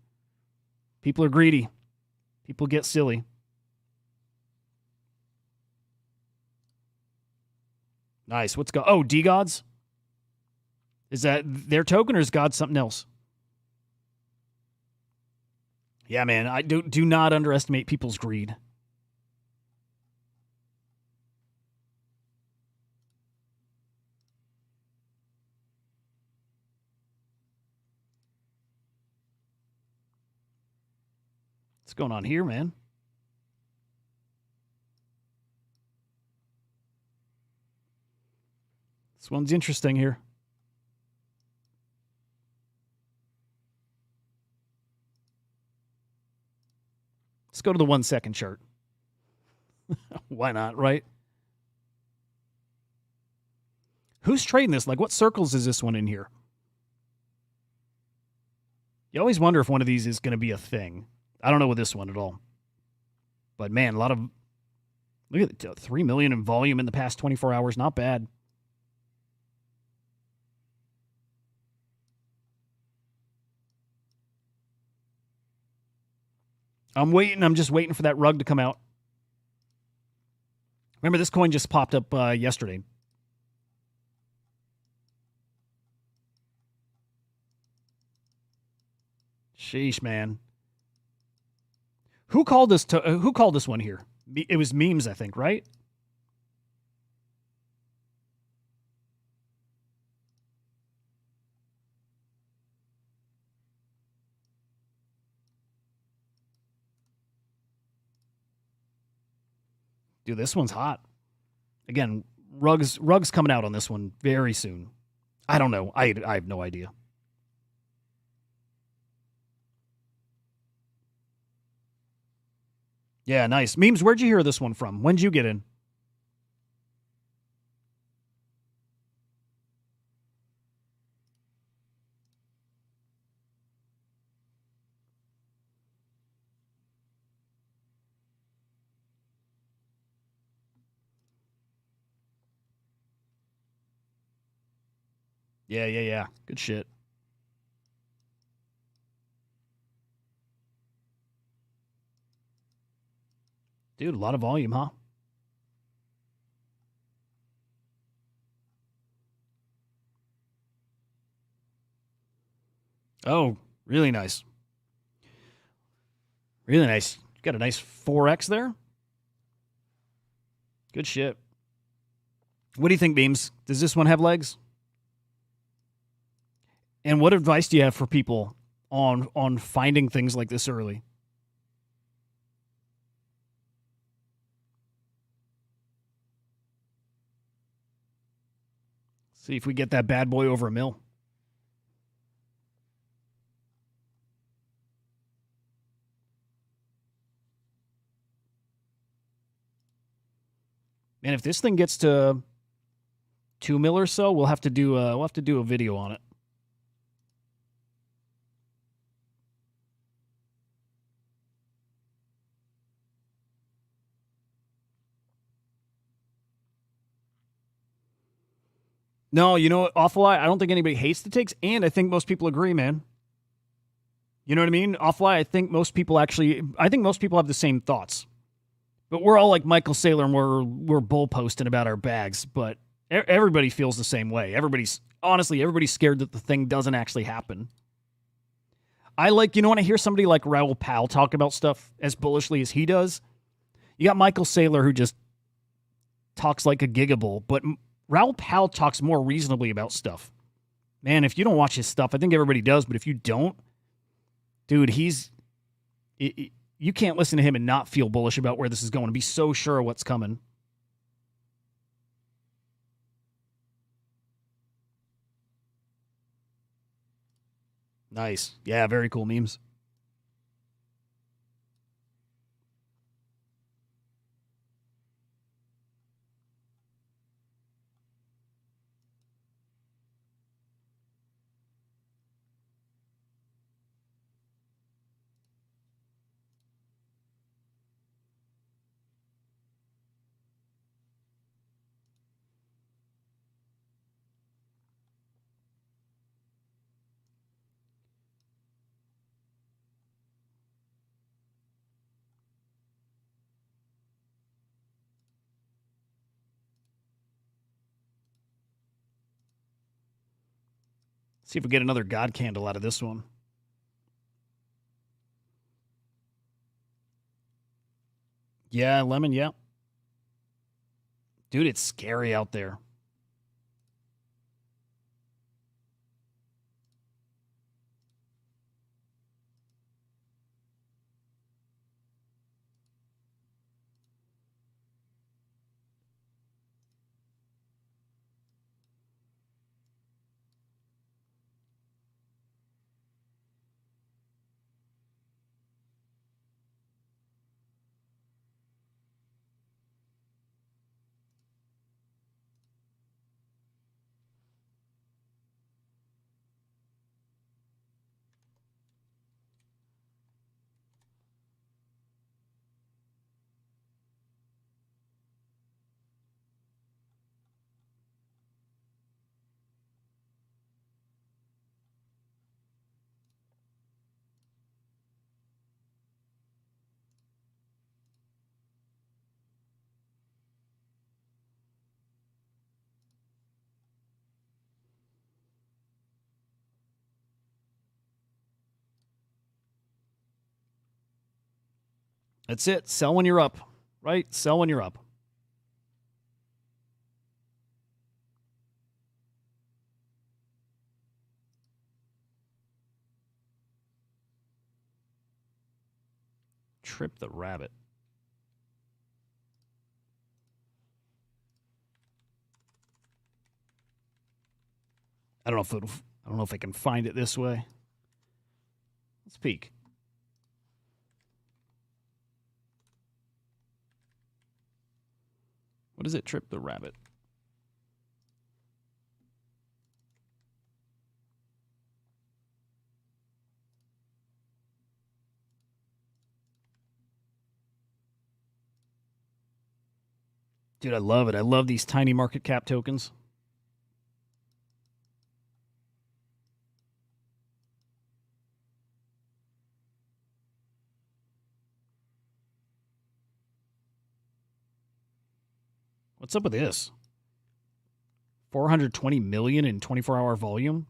people are greedy. People get silly. Nice. What's go? Oh, D-Gods? Is that their token or is God something else? Yeah, man. I do not underestimate people's greed. What's going on here, man? This one's interesting here. Let's go to the 1 second chart. Why not, right? Who's trading this? Like, what circles is this one in here? You always wonder if one of these is going to be a thing. I don't know with this one at all. But, man, a lot of... Look at it, 3 million in volume in the past 24 hours. Not bad. I'm waiting. I'm just waiting for that rug to come out. Remember, this coin just popped up yesterday. Sheesh, man. Who called this? Who called this one here? It was memes, I think, right? Dude, this one's hot. Again, rugs coming out on this one very soon. I don't know. I have no idea. Yeah, nice. Memes, where'd you hear this one from? When'd you get in? Yeah. Good shit. Dude, a lot of volume, huh? Oh, really nice. Really nice. Got a nice 4x there. Good shit. What do you think, Beams? Does this one have legs? And what advice do you have for people on finding things like this early? See if we get that bad boy over a mil. Man, if this thing gets to 2 mil or so, we'll have to do a video on it. No, you know what, Awful Eye, I don't think anybody hates the takes, and I think most people agree, man. You know what I mean? Awful Eye, I think most people have the same thoughts. But we're all like Michael Saylor and we're bull posting about our bags, but everybody feels the same way. Everybody's scared that the thing doesn't actually happen. When I hear somebody like Raoul Pal talk about stuff as bullishly as he does, you got Michael Saylor who just talks like a gigabull, but Raoul Pal talks more reasonably about stuff. Man, if you don't watch his stuff, I think everybody does, but if you don't, dude, you can't listen to him and not feel bullish about where this is going and be so sure of what's coming. Nice. Yeah, very cool memes. See if we get another God candle out of this one. Yeah, lemon, yeah. Dude, it's scary out there. That's it. Sell when you're up, right? Sell when you're up. Trip the rabbit. I don't know if I can find it this way. Let's peek. What is it? Trip the rabbit. Dude, I love it. I love these tiny market cap tokens. What's up with this? 420 million in 24-hour volume?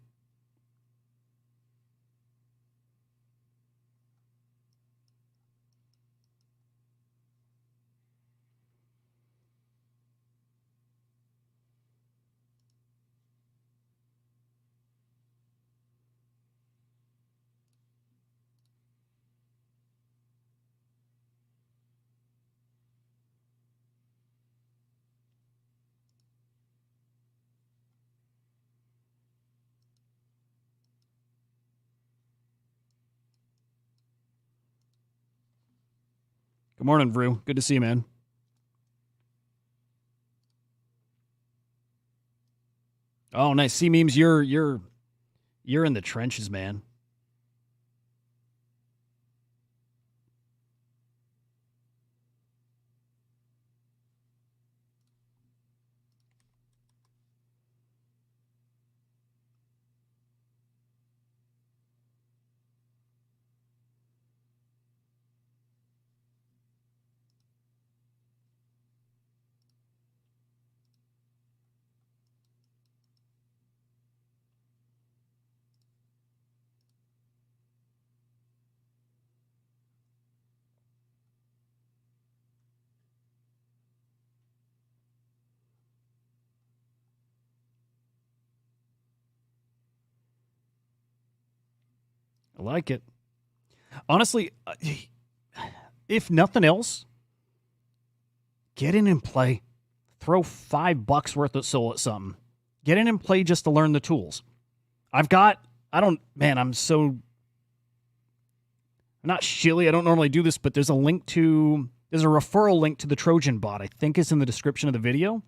Good morning, Vrew. Good to see you, man. Oh, nice. See, memes, you're in the trenches, man. I like it. Honestly, if nothing else, get in and play. Throw $5 worth of soul at something. Get in and play just to learn the tools. I'm not shilly. I don't normally do this, but there's a referral link to the Trojan bot. I think is in the description of the video.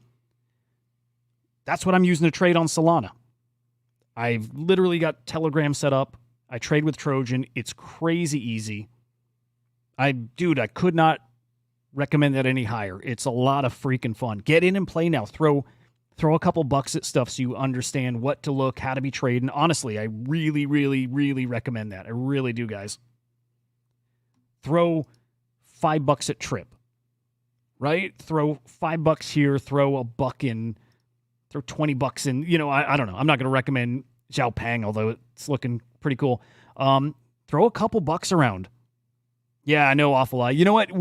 That's what I'm using to trade on Solana. I've literally got Telegram set up. I trade with Trojan. It's crazy easy. I could not recommend that any higher. It's a lot of freaking fun. Get in and play now. Throw a couple bucks at stuff so you understand what to look, how to be trading. Honestly, I really, really, really recommend that. I really do, guys. Throw $5 at Trip, right? Throw $5 here, throw $1 in, throw $20 in. I don't know. I'm not going to recommend Xiaopeng, although it's looking pretty cool. Throw a couple bucks around. Yeah, I know, awful lot. You know what?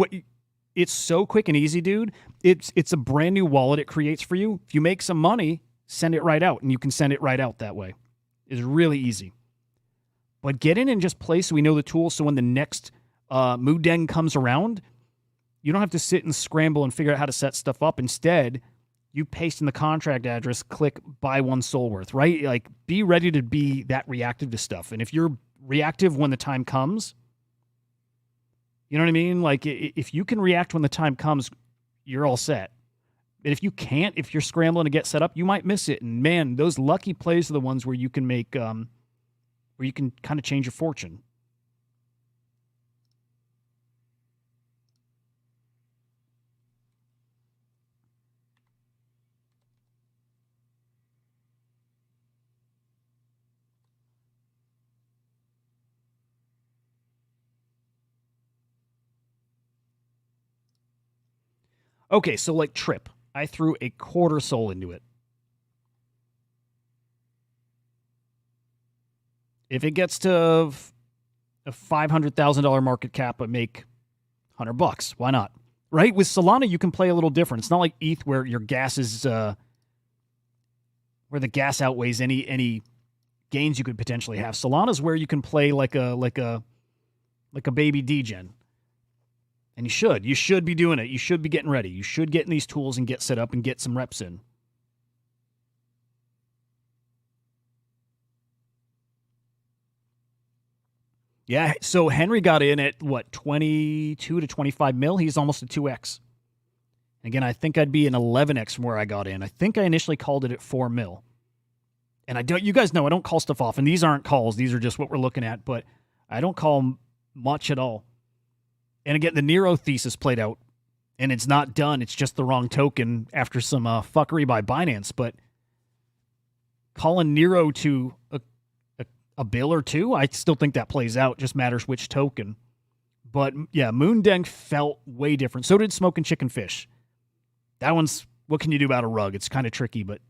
It's so quick and easy, dude. It's a brand new wallet it creates for you. If you make some money, send it right out, and you can send it right out that way. It's really easy. But get in and just play so we know the tools, so when the next MOODENG comes around, you don't have to sit and scramble and figure out how to set stuff up. Instead, you paste in the contract address, click buy one soul worth, right? Like, be ready to be that reactive to stuff. And if you're reactive when the time comes, you know what I mean? Like, if you can react when the time comes, you're all set. But if you can't, if you're scrambling to get set up, you might miss it. And man, those lucky plays are the ones where you can make, where you can kind of change your fortune. Okay, so like Trip, I threw a quarter soul into it. If it gets to a $500,000 market cap, but make $100, why not? Right? With Solana, you can play a little different. It's not like ETH where your gas is where the gas outweighs any gains you could potentially have. Solana's where you can play like a baby degen. And you should be doing it. You should be getting ready. You should get in these tools and get set up and get some reps in. Yeah, so Henry got in at, 22 to 25 mil? He's almost a 2x. Again, I think I'd be an 11x from where I got in. I think I initially called it at 4 mil. And you guys know I don't call stuff off, and these aren't calls. These are just what we're looking at, but I don't call much at all. And again, the Nero thesis played out, and it's not done. It's just the wrong token after some fuckery by Binance. But calling Nero to a bill or two, I still think that plays out. Just matters which token. But yeah, MOODENG felt way different. So did Smoking Chicken Fish. That one's, what can you do about a rug? It's kind of tricky, but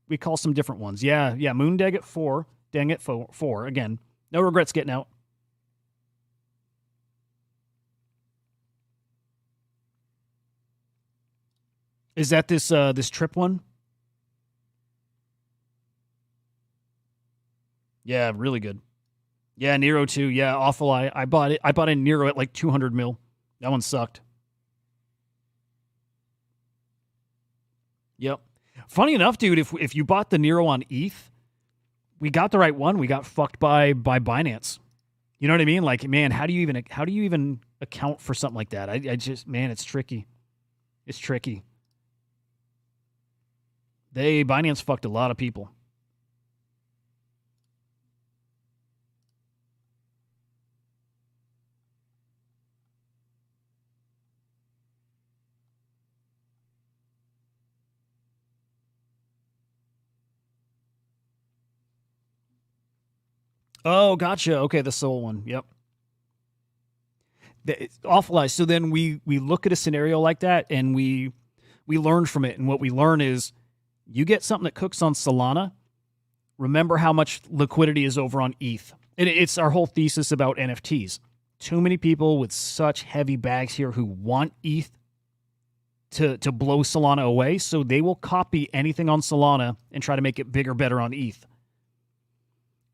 we call some different ones. Yeah, MOODENG at 4, Deng at 4. Again, no regrets getting out. Is that this Trip one? Yeah, really good. Yeah, Nero too. Yeah, awful. I bought it. I bought in Nero at like 200 mil. That one sucked. Yep. Funny enough, dude, if you bought the Nero on ETH, we got the right one. We got fucked by Binance. You know what I mean? Like, man, how do you even account for something like that? I just, man, it's tricky. It's tricky. Binance fucked a lot of people. Oh, gotcha. Okay, the soul one. Yep. Awful eyes. So then we look at a scenario like that and we learn from it. And what we learn is, you get something that cooks on Solana, remember how much liquidity is over on ETH. And it's our whole thesis about NFTs. Too many people with such heavy bags here who want ETH to blow Solana away, so they will copy anything on Solana and try to make it bigger, better on ETH.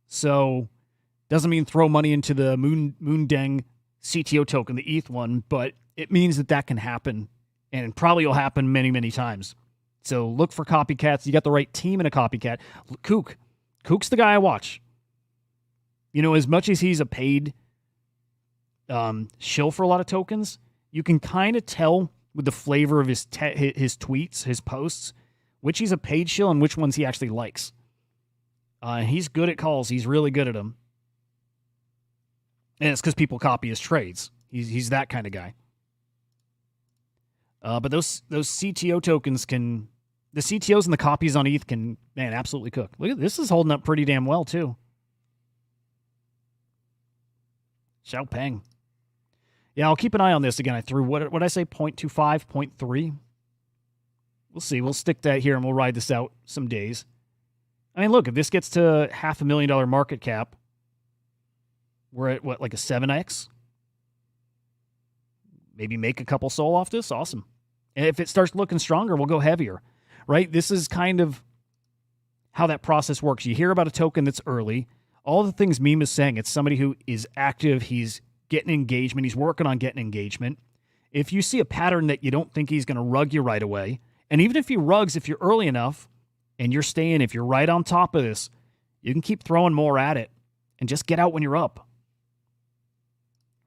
So, doesn't mean throw money into the MOODENG CTO token, the ETH one, but it means that can happen, and probably will happen many, many times. So look for copycats. You got the right team in a copycat. Kook's the guy I watch. You know, as much as he's a paid shill for a lot of tokens, you can kind of tell with the flavor of his tweets, his posts, which he's a paid shill and which ones he actually likes. He's good at calls. He's really good at them. And it's because people copy his trades. He's that kind of guy. But those CTO tokens the CTOs and the copies on ETH can, man, absolutely cook. Look at this, is holding up pretty damn well too. Xiaopeng. Yeah, I'll keep an eye on this again. I threw what I say, 0.25, 0.3. We'll see. We'll stick that here and we'll ride this out some days. I mean, look, if this gets to $500,000 market cap, we're at what, like a 7x? Maybe make a couple SOL off this. Awesome. And if it starts looking stronger, we'll go heavier, right? This is kind of how that process works. You hear about a token that's early. All the things Meme is saying, it's somebody who is active. He's getting engagement. He's working on getting engagement. If you see a pattern that you don't think he's going to rug you right away, and even if he rugs, if you're early enough and you're staying, if you're right on top of this, you can keep throwing more at it and just get out when you're up.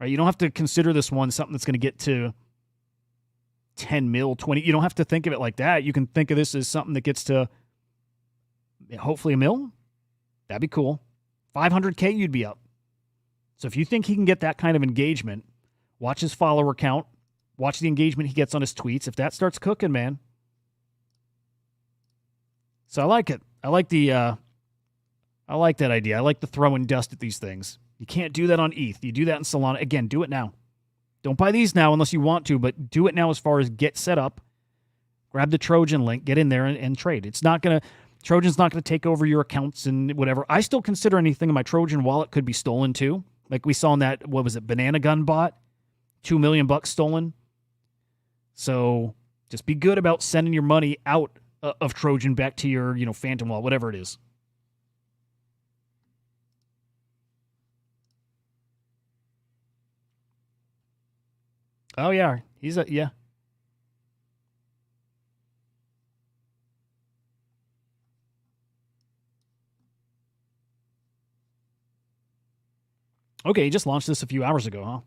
Right? You don't have to consider this one something that's going to get to 10 mil, 20. You don't have to think of it like that. You can think of this as something that gets to hopefully a mil. That'd be cool. 500K, you'd be up. So if you think he can get that kind of engagement, watch his follower count, watch the engagement he gets on his tweets. If that starts cooking, man. So I like it. I like that idea. I like the throwing dust at these things. You can't do that on ETH. You do that in Solana. Again, do it now. Don't buy these now unless you want to, but do it now as far as get set up. Grab the Trojan link, get in there and trade. Trojan's not going to take over your accounts and whatever. I still consider anything in my Trojan wallet could be stolen too. Like we saw in that, what was it, Banana Gun bot? $2 million stolen. So just be good about sending your money out of Trojan back to your, Phantom wallet, whatever it is. Oh, yeah. Yeah. Okay, he just launched this a few hours ago, huh?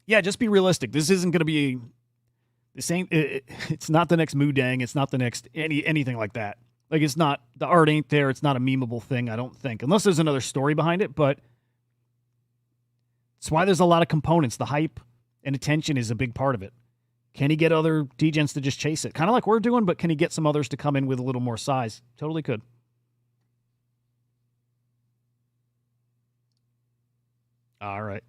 Yeah, just be realistic. This isn't going to be the same. It's not the next MOODENG. It's not the next anything like that. Like, it's not, the art ain't there. It's not a memeable thing, I don't think. Unless there's another story behind it, but it's why there's a lot of components. The hype and attention is a big part of it. Can he get other degens to just chase it? Kind of like we're doing, but can he get some others to come in with a little more size? Totally could. All right.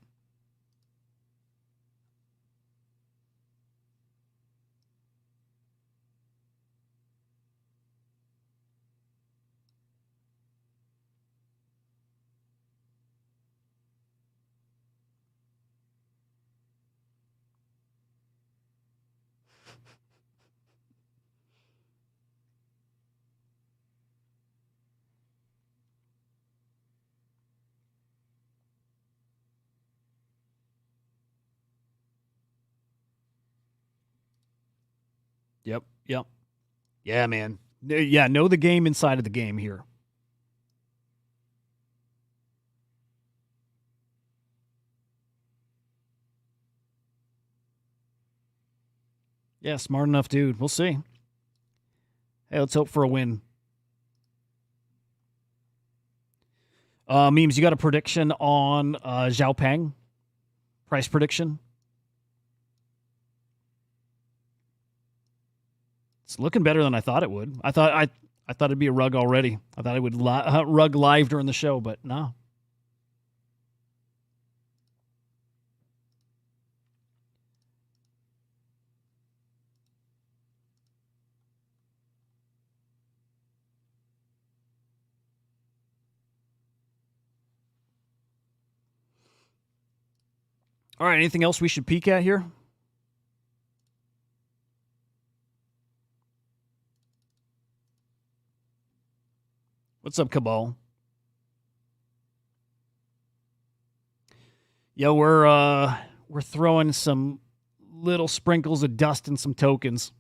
Yep. Yeah, man. Yeah, know the game inside of the game here. Yeah, smart enough, dude. We'll see. Hey, let's hope for a win. Memes, you got a prediction on Xiaopeng? Price prediction? It's looking better than I thought it would. I thought it'd be a rug already. I thought it would rug live during the show, but no. All right, anything else we should peek at here? What's up, Cabal? Yeah, we're throwing some little sprinkles of dust in some tokens.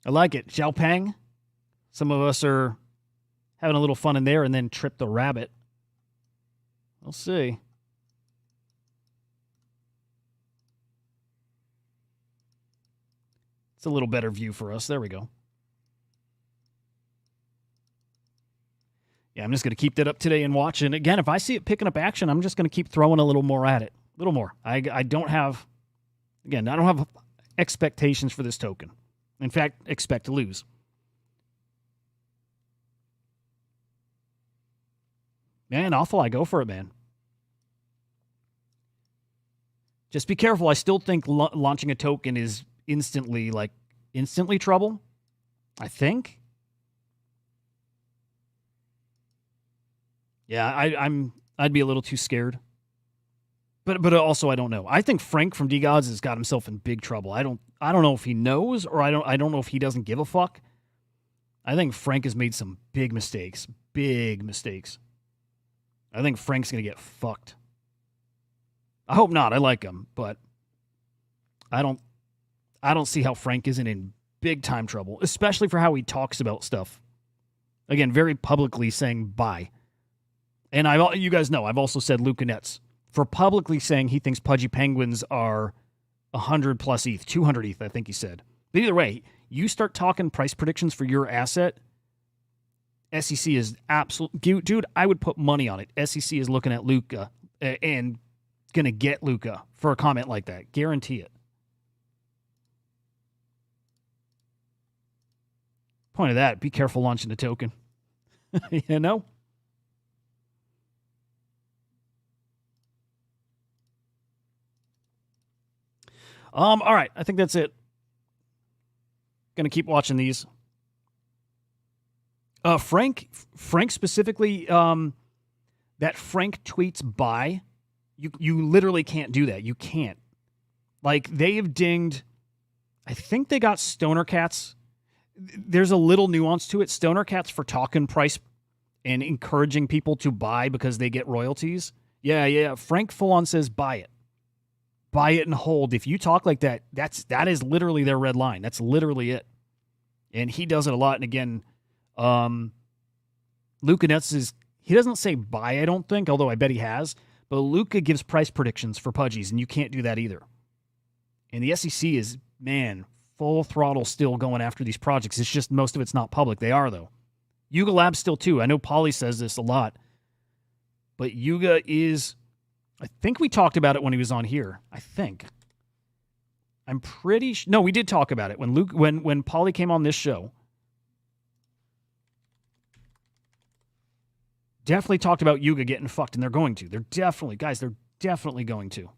I like it. Xiaopeng. Some of us are having a little fun in there and then trip the rabbit. We'll see. It's a little better view for us. There we go. Yeah, I'm just going to keep that up today and watch. And again, if I see it picking up action, I'm just going to keep throwing a little more at it. A little more. I don't have expectations for this token. In fact, expect to lose. Man, awful. I go for it, man. Just be careful. I still think launching a token is instantly trouble. I think. Yeah, I'd be a little too scared. But also I don't know. I think Frank from D-Gods has got himself in big trouble. I don't know if he knows, or I don't know if he doesn't give a fuck. I think Frank has made some big mistakes. Big mistakes. I think Frank's going to get fucked. I hope not. I like him, but I don't see how Frank isn't in big time trouble, especially for how he talks about stuff. Again, very publicly saying bye. And you guys know, I've also said Luca Nets for publicly saying he thinks Pudgy Penguins are 100 plus ETH, 200 ETH, I think he said. But either way, you start talking price predictions for your asset, SEC is absolute. Dude, I would put money on it. SEC is looking at Luca and going to get Luca for a comment like that. Guarantee it. Point of that, be careful launching a token. You know? All right, I think that's it. Gonna keep watching these. Frank specifically, that Frank tweets buy, you literally can't do that. You can't. Like, they have dinged, I think they got Stoner Cats. There's a little nuance to it. Stoner Cats for talking price and encouraging people to buy because they get royalties. Yeah. Frank full on says buy it. Buy it and hold. If you talk like that, that is literally their red line. That's literally it. And he does it a lot. And again, Luca Nets he doesn't say buy, I don't think, although I bet he has. But Luca gives price predictions for Pudgies, and you can't do that either. And the SEC is, man, full throttle still going after these projects. It's just most of it's not public. They are, though. Yuga Labs still, too. I know Pauly says this a lot. But Yuga is... I think we talked about it when he was on here. I think. I'm pretty sure. No, we did talk about it when Pauly came on this show. Definitely talked about Yuga getting fucked, and they're going to. They're definitely going to.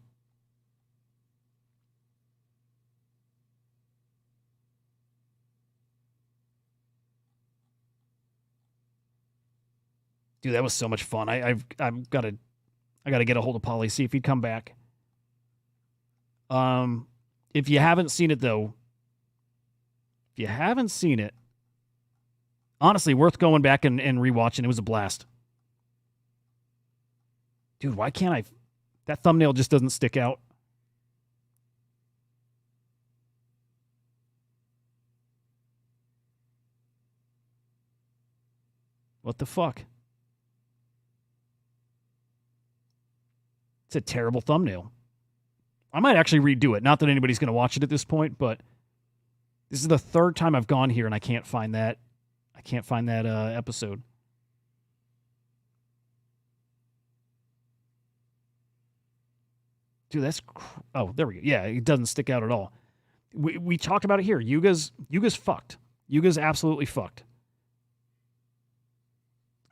Dude, that was so much fun. I've got to get a hold of Pauly, see if he'd come back. If you haven't seen it, though, honestly, worth going back and rewatching. It was a blast. Dude, why can't I? That thumbnail just doesn't stick out. What the fuck? It's a terrible thumbnail. I might actually redo it. Not that anybody's going to watch it at this point, but this is the third time I've gone here and I can't find that. Episode. Dude, oh, there we go. Yeah, it doesn't stick out at all. We talked about it here. Yuga's fucked. Yuga's absolutely fucked.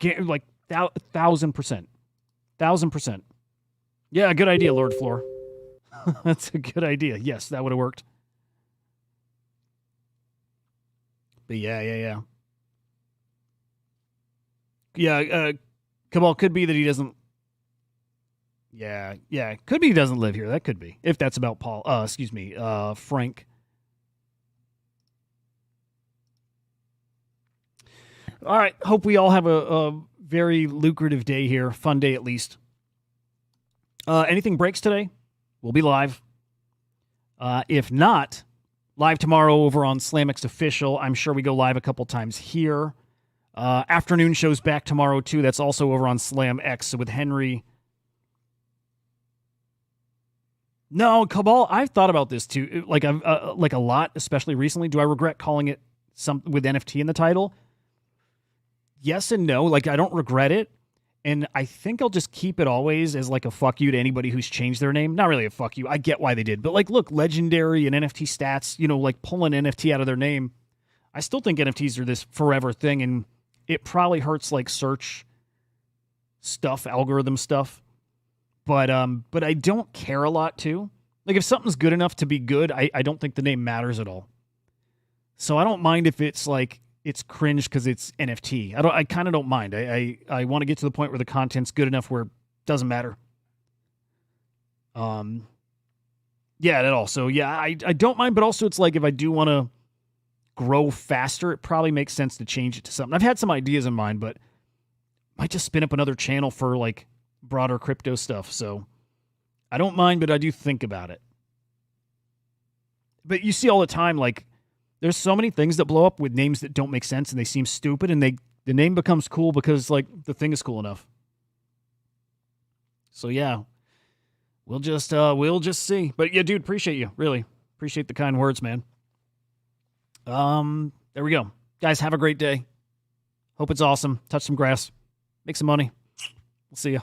Like 1,000%. 1,000%. Yeah, good idea, Lord Floor. That's a good idea. Yes, that would have worked. But yeah. Yeah, Cabal, could be that he doesn't... Yeah, could be he doesn't live here. That could be. If that's about Frank. All right, hope we all have a very lucrative day here. Fun day, at least. Anything breaks today, we'll be live. If not, live tomorrow over on SlamX Official. I'm sure we go live a couple times here. Afternoon show's back tomorrow, too. That's also over on SlamX with Henry. No, Cabal, I've thought about this, too. Like a lot, especially recently. Do I regret calling it something with NFT in the title? Yes and no. Like, I don't regret it. And I think I'll just keep it always as like a fuck you to anybody who's changed their name. Not really a fuck you. I get why they did. But like, look, Legendary and NFT stats, like pulling NFT out of their name. I still think NFTs are this forever thing. And it probably hurts like search stuff, algorithm stuff. But I don't care a lot too. Like if something's good enough to be good, I don't think the name matters at all. So I don't mind if it's like it's cringe because it's NFT. I kind of don't mind. I want to get to the point where the content's good enough where it doesn't matter. Yeah, at all. So yeah, I don't mind, but also it's like if I do want to grow faster, it probably makes sense to change it to something. I've had some ideas in mind, but I might just spin up another channel for like broader crypto stuff. So I don't mind, but I do think about it. But you see all the time, like there's so many things that blow up with names that don't make sense and they seem stupid, and the name becomes cool because like the thing is cool enough. So yeah, we'll just see. But yeah, dude, appreciate you. Really appreciate the kind words, man. There we go. Guys, have a great day. Hope it's awesome. Touch some grass. Make some money. We'll see ya.